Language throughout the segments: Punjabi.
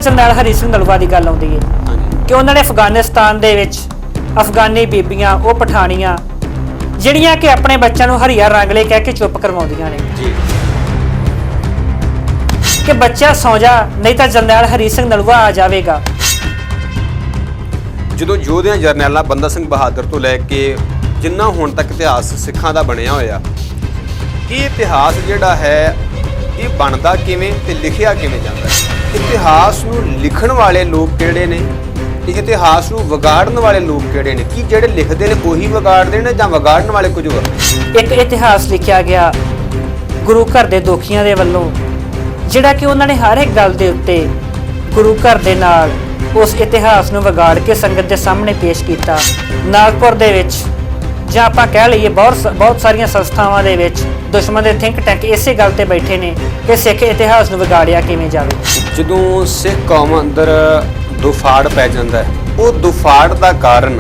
सरदार हरी सिंह नलवा की गल आउंदी है कि उन्होंने अफगानिस्तान दे विच अफगानी बीबियां वो पठानियां जिहड़ियां कि अपने बच्चों को हरिया रंगले कह के चुप करवाउंदियां ने कि बच्चा सौ जा नहीं तो जनरल हरी सिंह नलवा आ जाएगा। ਜਦੋਂ ਯੋਧਿਆਂ ਜਰਨੈਲਾਂ ਬੰਦਾ ਸਿੰਘ ਬਹਾਦਰ ਤੋਂ ਲੈ ਕੇ ਜਿੰਨਾ ਹੁਣ ਤੱਕ ਇਤਿਹਾਸ ਸਿੱਖਾਂ ਦਾ ਬਣਿਆ ਹੋਇਆ, ਇਹ ਇਤਿਹਾਸ ਜਿਹੜਾ ਹੈ ਇਹ ਬਣਦਾ ਕਿਵੇਂ ਤੇ ਲਿਖਿਆ ਕਿਵੇਂ ਜਾਂਦਾ ਹੈ। ਇਤਿਹਾਸ ਨੂੰ ਲਿਖਣ ਵਾਲੇ ਲੋਕ ਕਿਹੜੇ ਨੇ ਤੇ ਇਤਿਹਾਸ ਨੂੰ ਵਿਗਾੜਨ ਵਾਲੇ ਲੋਕ ਕਿਹੜੇ ਨੇ? ਕੀ ਜਿਹੜੇ ਲਿਖਦੇ ਨੇ ਉਹੀ ਵਿਗਾੜਦੇ ਨੇ ਜਾਂ ਵਿਗਾੜਨ ਵਾਲੇ ਕੁਝ ਹੋਰ? ਇੱਕ ਇਤਿਹਾਸ ਲਿਖਿਆ ਗਿਆ ਗੁਰੂ ਘਰ ਦੇ ਦੋਖੀਆਂ ਦੇ ਵੱਲੋਂ, ਜਿਹੜਾ ਕਿ ਉਹਨਾਂ ਨੇ ਹਰ ਇੱਕ ਗੱਲ ਦੇ ਉੱਤੇ ਗੁਰੂ ਘਰ ਦੇ ਨਾਲ उस इतिहास ਨੂੰ ਵਿਗਾੜ के संगत के सामने पेश किया। नागपुर ਦੇ ਵਿੱਚ ਜਾਂ ਆਪਾਂ ਕਹਿ ਲਈਏ ਬਹੁਤ ਸਾਰੀਆਂ ਸੰਸਥਾਵਾਂ ਦੇ ਵਿੱਚ ਦੁਸ਼ਮਣ ਦੇ ਥਿੰਕ ਟੈਂਕ ਇਸੇ ਗੱਲ ਤੇ ਬੈਠੇ ਨੇ ਕਿ ਸਿੱਖ ਇਤਿਹਾਸ ਨੂੰ ਵਿਗਾੜਿਆ ਕਿਵੇਂ ਜਾਵੇ। ਜਦੋਂ ਸਿੱਖ ਕੌਮ ਅੰਦਰ ਦੁਫਾੜ ਪੈ ਜਾਂਦਾ ਹੈ, ਉਹ ਦੁਫਾੜ ਦਾ ਕਾਰਨ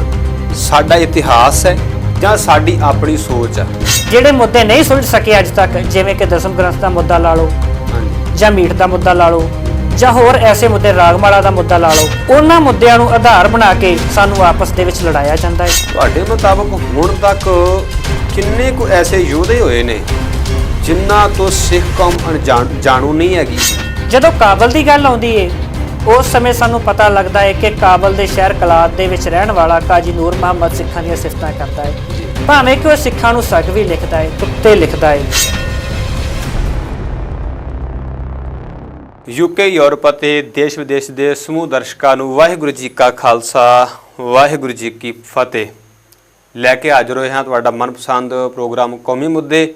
ਸਾਡਾ ਇਤਿਹਾਸ ਹੈ ਜਾਂ ਸਾਡੀ ਆਪਣੀ ਸੋਚ ਹੈ। ਜਿਹੜੇ ਮੁੱਦੇ ਨਹੀਂ ਸੁਲਝ ਸਕੇ ਅੱਜ ਤੱਕ, ਜਿਵੇਂ ਕਿ ਦਸਮ ਗ੍ਰੰਥ ਦਾ ਮੁੱਦਾ ਲਾ ਲਓ ਜਾਂ ਮੀਟ ਦਾ ਮੁੱਦਾ ਲਾ ਲਓ ਜਾਂ ਹੋਰ ਐਸੇ ਮੁੱਦੇ, ਰਾਗਮਾਲਾ ਦਾ ਮੁੱਦਾ ਲਾ ਲਓ, ਉਹਨਾਂ ਮੁੱਦਿਆਂ ਨੂੰ ਆਧਾਰ ਬਣਾ ਕੇ ਸਾਨੂੰ ਆਪਸ ਦੇ ਵਿੱਚ ਲੜਾਇਆ ਜਾਂਦਾ ਹੈ। ਤੁਹਾਡੇ ਮੁਤਾਬਕ ਹੁਣ ਤੱਕ ਕਿੰਨੇ ਕੁ ਐਸੇ ਯੋਧੇ ਹੋਏ ਨੇ ਜਿਨ੍ਹਾਂ ਤੋਂ ਸਿੱਖ ਕੌਮ ਜਾਣੂ ਨਹੀਂ ਹੈਗੀ? ਜਦੋਂ ਕਾਬਲ ਦੀ ਗੱਲ ਆਉਂਦੀ ਏ ਉਸ ਸਮੇਂ ਸਾਨੂੰ ਪਤਾ ਲੱਗਦਾ ਹੈ ਕਿ ਕਾਬਲ ਦੇ ਸ਼ਹਿਰ ਕਲਾਤ ਦੇ ਵਿੱਚ ਰਹਿਣ ਵਾਲਾ ਕਾਜੀ ਨੂਰ ਮੁਹੰਮਦ ਸਿੱਖਾਂ ਦੀਆਂ ਸਿਫਤਾਂ ਕਰਦਾ ਹੈ, ਭਾਵੇਂ ਕਿ ਉਹ ਸਿੱਖਾਂ ਨੂੰ ਸੱਗ ਵੀ ਲਿਖਦਾ ਹੈ, ਕੁੱਤੇ ਲਿਖਦਾ ਹੈ। ਯੂਕੇ, ਯੂਰਪ ਅਤੇ ਦੇਸ਼ ਵਿਦੇਸ਼ ਦੇ ਸਮੂਹ ਦਰਸ਼ਕਾਂ ਨੂੰ ਵਾਹਿਗੁਰੂ ਜੀ ਕਾ ਖਾਲਸਾ, ਵਾਹਿਗੁਰੂ ਜੀ ਕੀ ਫਤਿਹ। ਲੈ ਕੇ ਹਾਜ਼ਰ ਹੋਏ ਹਾਂ ਤੁਹਾਡਾ ਮਨਪਸੰਦ ਪ੍ਰੋਗਰਾਮ ਕੌਮੀ ਮੁੱਦੇ,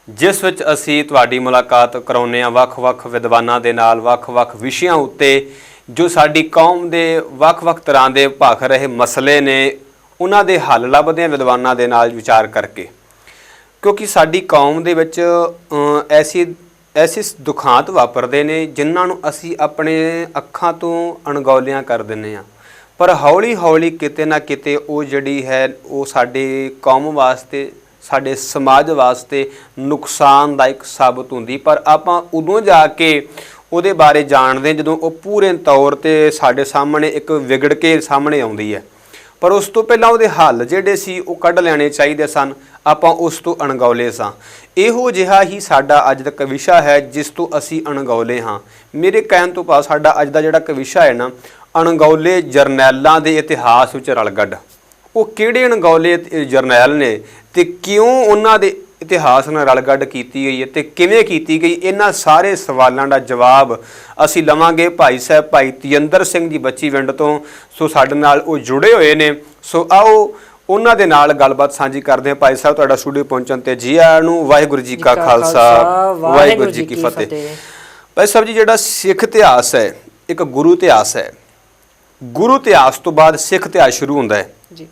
ਜਿਸ ਵਿੱਚ ਅਸੀਂ ਤੁਹਾਡੀ ਮੁਲਾਕਾਤ ਕਰਾਉਂਦੇ ਹਾਂ ਵੱਖ-ਵੱਖ ਵਿਦਵਾਨਾਂ ਦੇ ਨਾਲ ਵੱਖ-ਵੱਖ ਵਿਸ਼ਿਆਂ ਉੱਤੇ ਜੋ ਸਾਡੀ ਕੌਮ ਦੇ ਵੱਖ-ਵੱਖ ਤਰ੍ਹਾਂ ਦੇ ਭਖ ਰਹੇ ਮਸਲੇ ਨੇ ਉਹਨਾਂ ਦੇ ਹੱਲ ਲੱਭਦੇ ਹਾਂ ਵਿਦਵਾਨਾਂ ਦੇ ਨਾਲ ਵਿਚਾਰ ਕਰਕੇ। ਕਿਉਂਕਿ ਸਾਡੀ ਕੌਮ ਦੇ ਵਿੱਚ ਐਸੇ ਦੁਖਾਂਤ ਵਾਪਰਦੇ ਨੇ ਜਿਨ੍ਹਾਂ ਨੂੰ ਅਸੀਂ ਆਪਣੇ ਅੱਖਾਂ ਤੋਂ ਅਣਗੌਲਿਆਂ ਕਰ ਦਿੰਦੇ ਹਾਂ, ਪਰ ਹੌਲੀ ਹੌਲੀ ਕਿਤੇ ਨਾ ਕਿਤੇ ਉਹ ਜਿਹੜੀ ਹੈ ਉਹ ਸਾਡੇ ਕੌਮ ਵਾਸਤੇ, ਸਾਡੇ ਸਮਾਜ ਵਾਸਤੇ ਨੁਕਸਾਨਦਾਇਕ ਸਾਬਤ ਹੁੰਦੀ। ਪਰ ਆਪਾਂ ਉਦੋਂ ਜਾ ਕੇ ਉਹਦੇ ਬਾਰੇ ਜਾਣਦੇ ਜਦੋਂ ਉਹ ਪੂਰੇ ਤੌਰ 'ਤੇ ਸਾਡੇ ਸਾਹਮਣੇ ਇੱਕ ਵਿਗੜ ਕੇ ਸਾਹਮਣੇ ਆਉਂਦੀ ਹੈ। ਪਰ ਉਸ ਤੋਂ ਪਹਿਲਾਂ ਉਹਦੇ ਹੱਲ ਜਿਹੜੇ ਸੀ ਉਹ ਕੱਢ ਲੈਣੇ ਚਾਹੀਦੇ ਸਨ, ਆਪਾਂ ਉਸ ਤੋਂ ਅਣਗੌਲੇ ਸਾਂ। ਇਹੋ ਜਿਹਾ ਹੀ ਸਾਡਾ ਅੱਜ ਦਾ ਵਿਸ਼ਾ ਹੈ ਜਿਸ ਤੋਂ ਅਸੀਂ ਅਣਗੌਲੇ ਹਾਂ। ਮੇਰੇ ਕਹਿਣ ਤੋਂ ਭਾਵ ਸਾਡਾ ਅੱਜ ਦਾ ਜਿਹੜਾ ਵਿਸ਼ਾ ਹੈ ਨਾ, ਅਣਗੌਲੇ ਜਰਨੈਲਾਂ ਦੇ ਇਤਿਹਾਸ ਵਿੱਚ ਰਲਗੱਡ। ਉਹ ਕਿਹੜੇ ਅਣਗੌਲੇ ਜਰਨੈਲ ਨੇ ਤੇ ਕਿਉਂ ਉਹਨਾਂ ਦੇ ਇਤਿਹਾਸ ਨਾਲ ਰਲਗੱਡ ਕੀਤੀ ਗਈ ਹੈ ਤੇ ਕਿਵੇਂ ਕੀਤੀ ਗਈ, ਇਹਨਾਂ ਸਾਰੇ ਸਵਾਲਾਂ ਦਾ ਜਵਾਬ ਅਸੀਂ ਲਵਾਂਗੇ ਭਾਈ ਸਾਹਿਬ ਭਾਈ ਤੇਜਿੰਦਰ ਸਿੰਘ ਜੀ ਬੱਚੀਵਿੰਡ ਤੋਂ। ਸੋ ਸਾਡੇ ਨਾਲ ਉਹ ਜੁੜੇ ਹੋਏ ਨੇ, ਸੋ ਆਓ ਉਹਨਾਂ ਦੇ ਨਾਲ ਗੱਲਬਾਤ ਸਾਂਝੀ ਕਰਦੇ ਹਾਂ। ਭਾਈ ਸਾਹਿਬ ਤੁਹਾਡਾ ਸਟੂਡੀਓ ਪਹੁੰਚਣ ਤੇ ਜੀ ਆਇਆਂ ਨੂੰ। ਵਾਹਿਗੁਰੂ ਜੀ ਕਾ ਖਾਲਸਾ, ਵਾਹਿਗੁਰੂ ਜੀ ਕੀ ਫਤਿਹ। ਭਾਈ ਸਾਹਿਬ ਜੀ, ਜਿਹੜਾ ਸਿੱਖ ਇਤਿਹਾਸ ਹੈ ਇੱਕ ਗੁਰੂ ਇਤਿਹਾਸ ਹੈ। ਗੁਰੂ ਇਤਿਹਾਸ ਤੋਂ ਬਾਅਦ ਸਿੱਖ ਇਤਿਹਾਸ ਸ਼ੁਰੂ ਹੁੰਦਾ ਹੈ ਜੀ।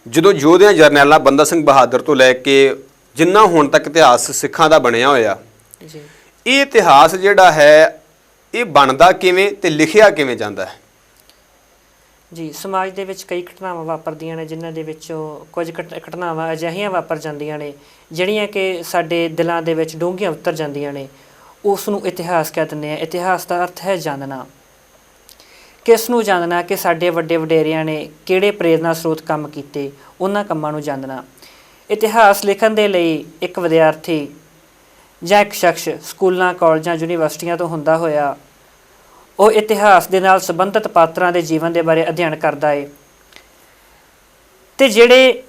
ਜਦੋਂ ਯੋਧਿਆਂ ਜਰਨੈਲਾਂ ਬੰਦਾ ਸਿੰਘ ਬਹਾਦਰ ਤੋਂ ਲੈ ਕੇ ਜਿੰਨਾ ਹੁਣ ਤੱਕ ਇਤਿਹਾਸ ਸਿੱਖਾਂ ਦਾ ਬਣਿਆ ਹੋਇਆ, ਇਹ ਇਤਿਹਾਸ ਜਿਹੜਾ ਹੈ ਇਹ ਬਣਦਾ ਕਿਵੇਂ ਤੇ ਲਿਖਿਆ ਕਿਵੇਂ ਜਾਂਦਾ ਹੈ? ਜੀ, ਸਮਾਜ ਦੇ ਵਿੱਚ ਕਈ ਘਟਨਾਵਾਂ ਵਾਪਰਦੀਆਂ ਨੇ ਜਿਨ੍ਹਾਂ ਦੇ ਵਿੱਚੋਂ ਕੁਝ ਘਟਨਾਵਾਂ ਅਜਿਹੀਆਂ ਵਾਪਰ ਜਾਂਦੀਆਂ ਨੇ ਜਿਹੜੀਆਂ ਕਿ ਸਾਡੇ ਦਿਲਾਂ ਦੇ ਵਿੱਚ ਡੂੰਘੀਆਂ ਉਤਰ ਜਾਂਦੀਆਂ ਨੇ। ਉਸ ਨੂੰ ਇਤਿਹਾਸ ਕਹਿ ਦਿੰਦੇ ਹਾਂ। ਇਤਿਹਾਸ ਦਾ ਅਰਥ ਹੈ ਜਾਣਨਾ। ਕਿਸ ਨੂੰ ਜਾਣਨਾ? ਕਿ ਸਾਡੇ ਵੱਡੇ ਵਡੇਰਿਆਂ ਨੇ ਕਿਹੜੇ ਪ੍ਰੇਰਨਾ ਸਰੋਤ ਕੰਮ ਕੀਤੇ, ਉਹਨਾਂ ਕੰਮਾਂ ਨੂੰ ਜਾਣਨਾ। ਇਤਿਹਾਸ ਲਿਖਣ ਦੇ ਲਈ ਇੱਕ ਵਿਦਿਆਰਥੀ ਜਾਂ ਇੱਕ ਸ਼ਖਸ ਸਕੂਲਾਂ, ਕਾਲਜਾਂ, ਯੂਨੀਵਰਸਿਟੀਆਂ ਤੋਂ ਹੁੰਦਾ ਹੋਇਆ ਉਹ ਇਤਿਹਾਸ ਦੇ ਨਾਲ ਸੰਬੰਧਿਤ ਪਾਤਰਾਂ ਦੇ ਜੀਵਨ ਦੇ ਬਾਰੇ ਅਧਿਐਨ ਕਰਦਾ ਹੈ ਅਤੇ ਜਿਹੜੇ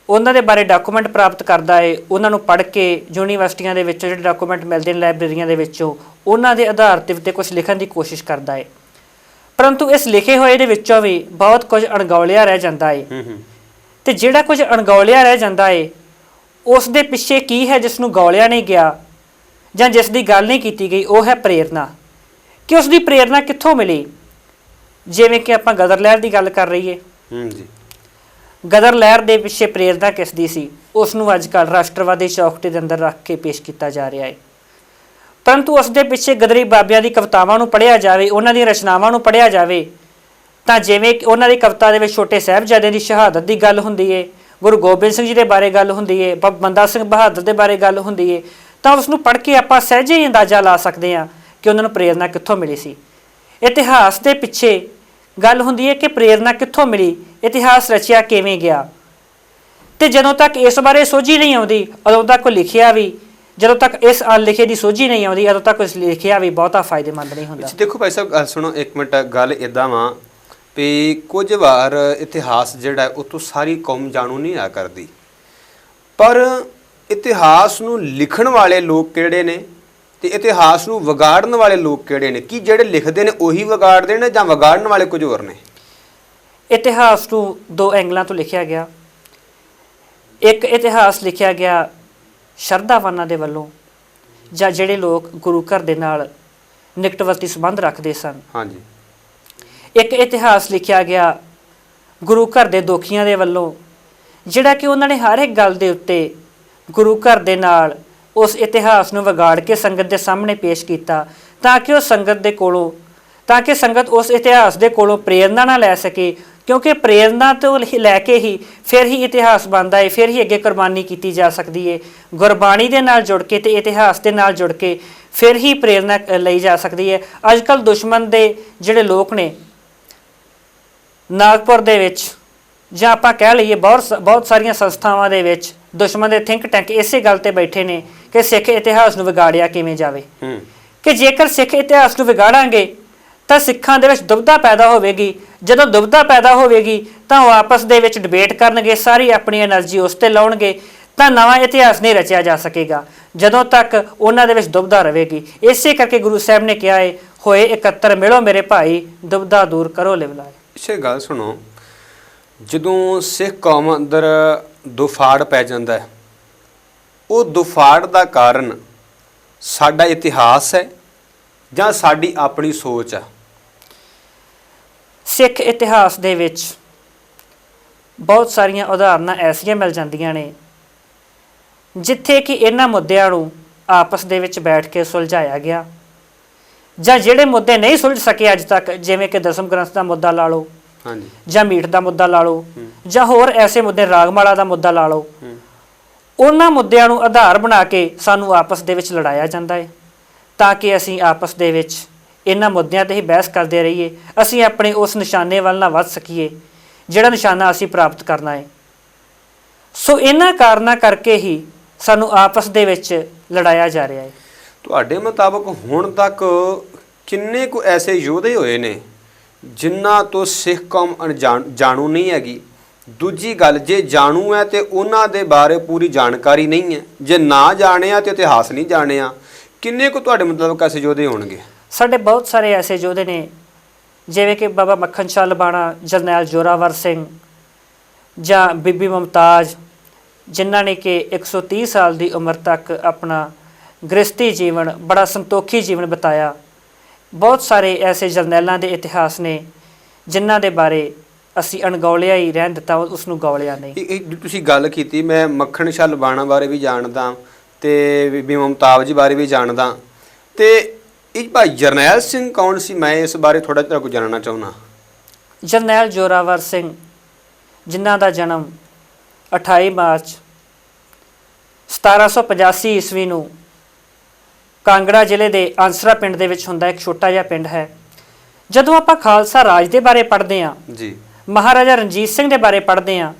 ਉਹਨਾਂ ਦੇ ਬਾਰੇ ਡਾਕੂਮੈਂਟ ਪ੍ਰਾਪਤ ਕਰਦਾ ਹੈ ਉਹਨਾਂ ਨੂੰ ਪੜ੍ਹ ਕੇ ਯੂਨੀਵਰਸਿਟੀਆਂ ਦੇ ਵਿੱਚੋਂ ਜਿਹੜੇ ਡਾਕੂਮੈਂਟ ਮਿਲਦੇ ਨੇ, ਲਾਇਬ੍ਰੇਰੀਆਂ ਦੇ ਵਿੱਚੋਂ, ਉਹਨਾਂ ਦੇ ਆਧਾਰ 'ਤੇ ਕੁਛ ਲਿਖਣ ਦੀ ਕੋਸ਼ਿਸ਼ ਕਰਦਾ ਹੈ। ਪਰੰਤੂ ਇਸ ਲਿਖੇ ਹੋਏ ਦੇ ਵਿੱਚੋਂ ਵੀ ਬਹੁਤ ਕੁਝ ਅਣਗੌਲਿਆ ਰਹਿ ਜਾਂਦਾ ਹੈ ਅਤੇ ਜਿਹੜਾ ਕੁਝ ਅਣਗੌਲਿਆ ਰਹਿ ਜਾਂਦਾ ਹੈ ਉਸ ਦੇ ਪਿੱਛੇ ਕੀ ਹੈ ਜਿਸ ਨੂੰ ਗੌਲਿਆ ਨਹੀਂ ਗਿਆ ਜਾਂ ਜਿਸ ਦੀ ਗੱਲ ਨਹੀਂ ਕੀਤੀ ਗਈ, ਉਹ ਹੈ ਪ੍ਰੇਰਨਾ। ਕਿ ਉਸ ਦੀ ਪ੍ਰੇਰਨਾ ਕਿੱਥੋਂ ਮਿਲੀ? ਜਿਵੇਂ ਕਿ ਆਪਾਂ ਗਦਰ ਲਹਿਰ ਦੀ ਗੱਲ ਕਰ ਰਹੀਏ, ਗਦਰ ਲਹਿਰ ਦੇ ਪਿੱਛੇ ਪ੍ਰੇਰਨਾ ਕਿਸ ਦੀ ਸੀ? ਉਸ ਨੂੰ ਅੱਜ ਕੱਲ੍ਹ ਰਾਸ਼ਟਰਵਾਦੀ ਚੌਕਠੇ ਦੇ ਅੰਦਰ ਰੱਖ ਕੇ ਪੇਸ਼ ਕੀਤਾ ਜਾ ਰਿਹਾ ਹੈ। ਪਰੰਤੂ ਉਸ ਦੇ ਪਿੱਛੇ ਗਦਰੀ ਬਾਬਿਆਂ ਦੀ ਕਵਿਤਾਵਾਂ ਨੂੰ ਪੜ੍ਹਿਆ ਜਾਵੇ, ਉਹਨਾਂ ਦੀਆਂ ਰਚਨਾਵਾਂ ਨੂੰ ਪੜ੍ਹਿਆ ਜਾਵੇ ਤਾਂ ਜਿਵੇਂ ਉਹਨਾਂ ਦੀ ਕਵਿਤਾ ਦੇ ਵਿੱਚ ਛੋਟੇ ਸਾਹਿਬਜ਼ਾਦਿਆਂ ਦੀ ਸ਼ਹਾਦਤ ਦੀ ਗੱਲ ਹੁੰਦੀ ਹੈ, ਗੁਰੂ ਗੋਬਿੰਦ ਸਿੰਘ ਜੀ ਦੇ ਬਾਰੇ ਗੱਲ ਹੁੰਦੀ ਹੈ, ਬੰਦਾ ਸਿੰਘ ਬਹਾਦਰ ਦੇ ਬਾਰੇ ਗੱਲ ਹੁੰਦੀ ਹੈ, ਤਾਂ ਉਸ ਨੂੰ ਪੜ੍ਹ ਕੇ ਆਪਾਂ ਸਹਿਜੇ ਹੀ ਅੰਦਾਜ਼ਾ ਲਾ ਸਕਦੇ ਹਾਂ ਕਿ ਉਹਨਾਂ ਨੂੰ ਪ੍ਰੇਰਨਾ ਕਿੱਥੋਂ ਮਿਲੀ ਸੀ। ਇਤਿਹਾਸ ਦੇ ਪਿੱਛੇ ਗੱਲ ਹੁੰਦੀ ਹੈ ਕਿ ਪ੍ਰੇਰਨਾ ਕਿੱਥੋਂ ਮਿਲੀ, ਇਤਿਹਾਸ ਰਚਿਆ ਕਿਵੇਂ ਗਿਆ। ਤੇ ਜਦੋਂ ਤੱਕ ਇਸ ਬਾਰੇ ਸੋਝੀ ਨਹੀਂ ਆਉਂਦੀ ਉਦੋਂ ਤੱਕ ਕੋਈ ਲਿਖਿਆ ਵੀ, ਜਦੋਂ ਤੱਕ ਇਸ ਅਣਲਿਖੇ ਦੀ ਸੋਝੀ ਨਹੀਂ ਆਉਂਦੀ ਉਦੋਂ ਤੱਕ ਇਸ ਲਿਖਿਆ ਵੀ ਬਹੁਤਾ ਫਾਇਦੇਮੰਦ ਨਹੀਂ ਹੁੰਦਾ। ਦੇਖੋ ਭਾਈ ਸਾਹਿਬ, ਗੱਲ ਸੁਣੋ ਇੱਕ ਮਿੰਟ। ਗੱਲ ਇੱਦਾਂ ਵਾ ਵੀ ਕੁਝ ਵਾਰ ਇਤਿਹਾਸ ਜਿਹੜਾ ਉਹ ਤੋਂ ਸਾਰੀ ਕੌਮ ਜਾਣੂ ਨਹੀਂ ਆ ਕਰਦੀ, ਪਰ ਇਤਿਹਾਸ ਨੂੰ ਲਿਖਣ ਵਾਲੇ ਲੋਕ ਕਿਹੜੇ ਨੇ ਤੇ ਇਤਿਹਾਸ ਨੂੰ ਵਿਗਾੜਨ ਵਾਲੇ ਲੋਕ ਕਿਹੜੇ ਨੇ? ਕੀ ਜਿਹੜੇ ਲਿਖਦੇ ਨੇ ਉਹੀ ਵਿਗਾੜਦੇ ਨੇ ਜਾਂ ਵਿਗਾੜਨ ਵਾਲੇ ਕੁਝ ਹੋਰ ਨੇ? ਇਤਿਹਾਸ ਨੂੰ ਦੋ ਐਂਗਲਾਂ ਤੋਂ ਲਿਖਿਆ ਗਿਆ। ਇੱਕ ਇਤਿਹਾਸ ਲਿਖਿਆ ਗਿਆ ਸ਼ਰਧਾਵਾਨਾਂ ਦੇ ਵੱਲੋਂ, ਜਾਂ ਜਿਹੜੇ ਲੋਕ ਗੁਰੂ ਘਰ ਦੇ ਨਾਲ ਨਿਕਟਵਰਤੀ ਸੰਬੰਧ ਰੱਖਦੇ ਸਨ। ਹਾਂਜੀ। ਇੱਕ ਇਤਿਹਾਸ ਲਿਖਿਆ ਗਿਆ ਗੁਰੂ ਘਰ ਦੇ ਦੋਖੀਆਂ ਦੇ ਵੱਲੋਂ, ਜਿਹੜਾ ਕਿ ਉਹਨਾਂ ਨੇ ਹਰ ਇੱਕ ਗੱਲ ਦੇ ਉੱਤੇ ਗੁਰੂ ਘਰ ਦੇ ਨਾਲ ਉਸ ਇਤਿਹਾਸ ਨੂੰ ਵਿਗਾੜ ਕੇ ਸੰਗਤ ਦੇ ਸਾਹਮਣੇ ਪੇਸ਼ ਕੀਤਾ, ਤਾਂ ਕਿ ਉਹ ਸੰਗਤ ਦੇ ਕੋਲੋਂ, ਤਾਂ ਕਿ ਸੰਗਤ ਉਸ ਇਤਿਹਾਸ ਦੇ ਕੋਲੋਂ ਪ੍ਰੇਰਨਾ ਨਾ ਲੈ ਸਕੇ, ਕਿਉਂਕਿ ਪ੍ਰੇਰਨਾ ਤੋਂ ਲੈ ਕੇ ਹੀ ਫਿਰ ਹੀ ਇਤਿਹਾਸ ਬਣਦਾ ਹੈ, ਫਿਰ ਹੀ ਅੱਗੇ ਕੁਰਬਾਨੀ ਕੀਤੀ ਜਾ ਸਕਦੀ ਹੈ। ਗੁਰਬਾਣੀ ਦੇ ਨਾਲ ਜੁੜ ਕੇ ਤੇ ਇਤਿਹਾਸ ਦੇ ਨਾਲ ਜੁੜ ਕੇ ਫਿਰ ਹੀ ਪ੍ਰੇਰਨਾ ਲਈ ਜਾ ਸਕਦੀ ਹੈ। ਅੱਜ ਕੱਲ੍ਹ ਦੁਸ਼ਮਣ ਦੇ ਜਿਹੜੇ ਲੋਕ ਨੇ ਨਾਗਪੁਰ ਦੇ ਵਿੱਚ, ਜਾਂ ਆਪਾਂ ਕਹਿ ਲਈਏ ਬਹੁਤ ਸਾਰੀਆਂ ਸੰਸਥਾਵਾਂ ਦੇ ਵਿੱਚ ਦੁਸ਼ਮਣ ਦੇ ਥਿੰਕ ਟੈਂਕ ਇਸੇ ਗੱਲ ਤੇ ਬੈਠੇ ਨੇ ਕਿ ਸਿੱਖ ਇਤਿਹਾਸ ਨੂੰ ਵਿਗਾੜਿਆ ਕਿਵੇਂ ਜਾਵੇ, ਕਿ ਜੇਕਰ ਸਿੱਖ ਇਤਿਹਾਸ ਨੂੰ ਵਿਗਾੜਾਂਗੇ ਤਾਂ ਸਿੱਖਾਂ ਦੇ ਵਿੱਚ ਦੁਬਿਧਾ ਪੈਦਾ ਹੋਵੇਗੀ। ਜਦੋਂ ਦੁਬਿਧਾ ਪੈਦਾ ਹੋਵੇਗੀ ਤਾਂ ਉਹ ਆਪਸ ਦੇ ਵਿੱਚ ਡਿਬੇਟ ਕਰਨਗੇ, ਸਾਰੀ ਆਪਣੀ એનર્ਜੀ ਉਸ ਤੇ ਲਾਉਣਗੇ, ਤਾਂ ਨਵਾਂ ਇਤਿਹਾਸ ਨਹੀਂ ਰਚਿਆ ਜਾ ਸਕੇਗਾ ਜਦੋਂ ਤੱਕ ਉਹਨਾਂ ਦੇ ਵਿੱਚ ਦੁਬਿਧਾ ਰਹੇਗੀ। ਇਸੇ ਕਰਕੇ ਗੁਰੂ ਸਾਹਿਬ ਨੇ ਕਿਹਾ ਹੈ, ਹੋਏ ਇਕੱਤਰ ਮਿਲੋ ਮੇਰੇ ਭਾਈ, ਦੁਬਿਧਾ ਦੂਰ ਕਰੋ ਲਿਵਲਾਏ। ਇਸੇ ਗੱਲ ਸੁਣੋ, ਜਦੋਂ ਸਿੱਖ ਕੌਮ ਅੰਦਰ ਦੁਫਾੜ ਪੈ ਜਾਂਦਾ ਹੈ, ਉਹ ਦੁਫਾੜ ਦਾ ਕਾਰਨ ਸਾਡਾ ਇਤਿਹਾਸ ਹੈ ਜਾਂ ਸਾਡੀ ਆਪਣੀ ਸੋਚ ਆ? ਸਿੱਖ ਇਤਿਹਾਸ ਦੇ ਵਿੱਚ ਬਹੁਤ ਸਾਰੀਆਂ ਉਦਾਹਰਨਾਂ ਐਸੀਆਂ ਮਿਲ ਜਾਂਦੀਆਂ ਨੇ ਜਿੱਥੇ ਕਿ ਇਹਨਾਂ ਮੁੱਦਿਆਂ ਨੂੰ ਆਪਸ ਦੇ ਵਿੱਚ ਬੈਠ ਕੇ ਸੁਲਝਾਇਆ ਗਿਆ, ਜਾਂ ਜਿਹੜੇ ਮੁੱਦੇ ਨਹੀਂ ਸੁਲਝ ਸਕੇ ਅੱਜ ਤੱਕ, ਜਿਵੇਂ ਕਿ ਦਸਮ ਗ੍ਰੰਥ ਦਾ ਮੁੱਦਾ ਲਾ ਲਓ, ਹਾਂਜੀ, ਜਾਂ ਮੀਟ ਦਾ ਮੁੱਦਾ ਲਾ ਲਓ, ਜਾਂ ਹੋਰ ਐਸੇ ਮੁੱਦੇ, ਰਾਗਮਾਲਾ ਦਾ ਮੁੱਦਾ ਲਾ ਲਓ, ਉਹਨਾਂ ਮੁੱਦਿਆਂ ਨੂੰ ਆਧਾਰ ਬਣਾ ਕੇ ਸਾਨੂੰ ਆਪਸ ਦੇ ਵਿੱਚ ਲੜਾਇਆ ਜਾਂਦਾ ਹੈ, ਤਾਂ ਕਿ ਅਸੀਂ ਆਪਸ ਦੇ ਵਿੱਚ ਇਹਨਾਂ ਮੁੱਦਿਆਂ 'ਤੇ ਹੀ ਬਹਿਸ ਕਰਦੇ ਰਹੀਏ, ਅਸੀਂ ਆਪਣੇ ਉਸ ਨਿਸ਼ਾਨੇ ਵੱਲ ਨਾ ਵੱਧ ਸਕੀਏ ਜਿਹੜਾ ਨਿਸ਼ਾਨਾ ਅਸੀਂ ਪ੍ਰਾਪਤ ਕਰਨਾ ਹੈ। ਸੋ ਇਹਨਾਂ ਕਾਰਨਾਂ ਕਰਕੇ ਹੀ ਸਾਨੂੰ ਆਪਸ ਦੇ ਵਿੱਚ ਲੜਾਇਆ ਜਾ ਰਿਹਾ ਹੈ। ਤੁਹਾਡੇ ਮੁਤਾਬਕ ਹੁਣ ਤੱਕ ਕਿੰਨੇ ਕੁ ਐਸੇ ਯੋਧੇ ਹੋਏ ਨੇ ਜਿਨ੍ਹਾਂ ਤੋਂ ਸਿੱਖ ਕੌਮ ਜਾਣੂ ਨਹੀਂ ਹੈਗੀ? ਦੂਜੀ ਗੱਲ, ਜੇ ਜਾਣੂ ਹੈ ਤੇ ਉਹਨਾਂ ਦੇ ਬਾਰੇ ਪੂਰੀ ਜਾਣਕਾਰੀ ਨਹੀਂ ਹੈ, ਜੇ ਨਾ ਜਾਣਿਆ ਤੇ ਇਤਿਹਾਸ ਨਹੀਂ ਜਾਣਿਆ, ਕਿੰਨੇ ਕੁ ਤੁਹਾਡੇ ਮੁਤਾਬਕ ਐਸੇ ਯੋਧੇ ਹੋਣਗੇ? ਸਾਡੇ ਬਹੁਤ ਸਾਰੇ ਐਸੇ ਯੋਧੇ ਨੇ, ਜਿਵੇਂ ਕਿ ਬਾਬਾ ਮੱਖਣ ਸ਼ਾਹ ਲਬਾਣਾ, ਜਰਨੈਲ ਜ਼ੋਰਾਵਰ ਸਿੰਘ, ਜਾਂ ਬੀਬੀ ਮੁਮਤਾਜ਼, ਜਿਨ੍ਹਾਂ ਨੇ ਕਿ 130 ਸਾਲ ਦੀ ਉਮਰ ਤੱਕ ਆਪਣਾ ਗ੍ਰਸਤੀ ਜੀਵਨ, ਬੜਾ ਸੰਤੋਖੀ ਜੀਵਨ ਬਿਤਾਇਆ। ਬਹੁਤ ਸਾਰੇ ਐਸੇ ਜਰਨੈਲਾਂ ਦੇ ਇਤਿਹਾਸ ਨੇ ਜਿਨ੍ਹਾਂ ਦੇ ਬਾਰੇ ਅਸੀਂ ਅਣਗੌਲਿਆ ਹੀ ਰਹਿਣ ਦਿੱਤਾ, ਉਸ ਨੂੰ ਗੌਲਿਆ ਨਹੀਂ। ਇਹ ਤੁਸੀਂ ਗੱਲ ਕੀਤੀ, ਮੈਂ ਮੱਖਣ ਸ਼ਾਹ ਲਬਾਣਾ ਬਾਰੇ ਵੀ ਜਾਣਦਾ ਤੇ ਬੀਬੀ ਮੁਮਤਾਜ਼ ਜੀ ਬਾਰੇ ਵੀ ਜਾਣਦਾ, ਤੇ ਇਹ ਭਾਈ ਜਰਨੈਲ ਸਿੰਘ ਕੌਣ ਸੀ? ਮੈਂ ਇਸ ਬਾਰੇ ਥੋੜਾ ਜਿਹਾ ਕੁਝ ਜਾਣਨਾ ਚਾਹੁੰਦਾ। ਜਰਨੈਲ ਜ਼ੋਰਾਵਰ ਸਿੰਘ, ਜਿਨ੍ਹਾਂ ਦਾ ਜਨਮ 28 ਮਾਰਚ 1785 ਈਸਵੀ ਨੂੰ ਕਾਂਗੜਾ ਜ਼ਿਲ੍ਹੇ ਦੇ ਆਂਸਰਾ ਪਿੰਡ ਦੇ ਵਿੱਚ ਹੁੰਦਾ, ਇੱਕ ਛੋਟਾ ਜਿਹਾ ਪਿੰਡ ਹੈ। ਜਦੋਂ ਆਪਾਂ ਖਾਲਸਾ ਰਾਜ ਦੇ ਬਾਰੇ ਪੜ੍ਹਦੇ ਹਾਂ ਜੀ, ਮਹਾਰਾਜਾ ਰਣਜੀਤ ਸਿੰਘ ਦੇ ਬਾਰੇ ਪੜ੍ਹਦੇ ਹਾਂ,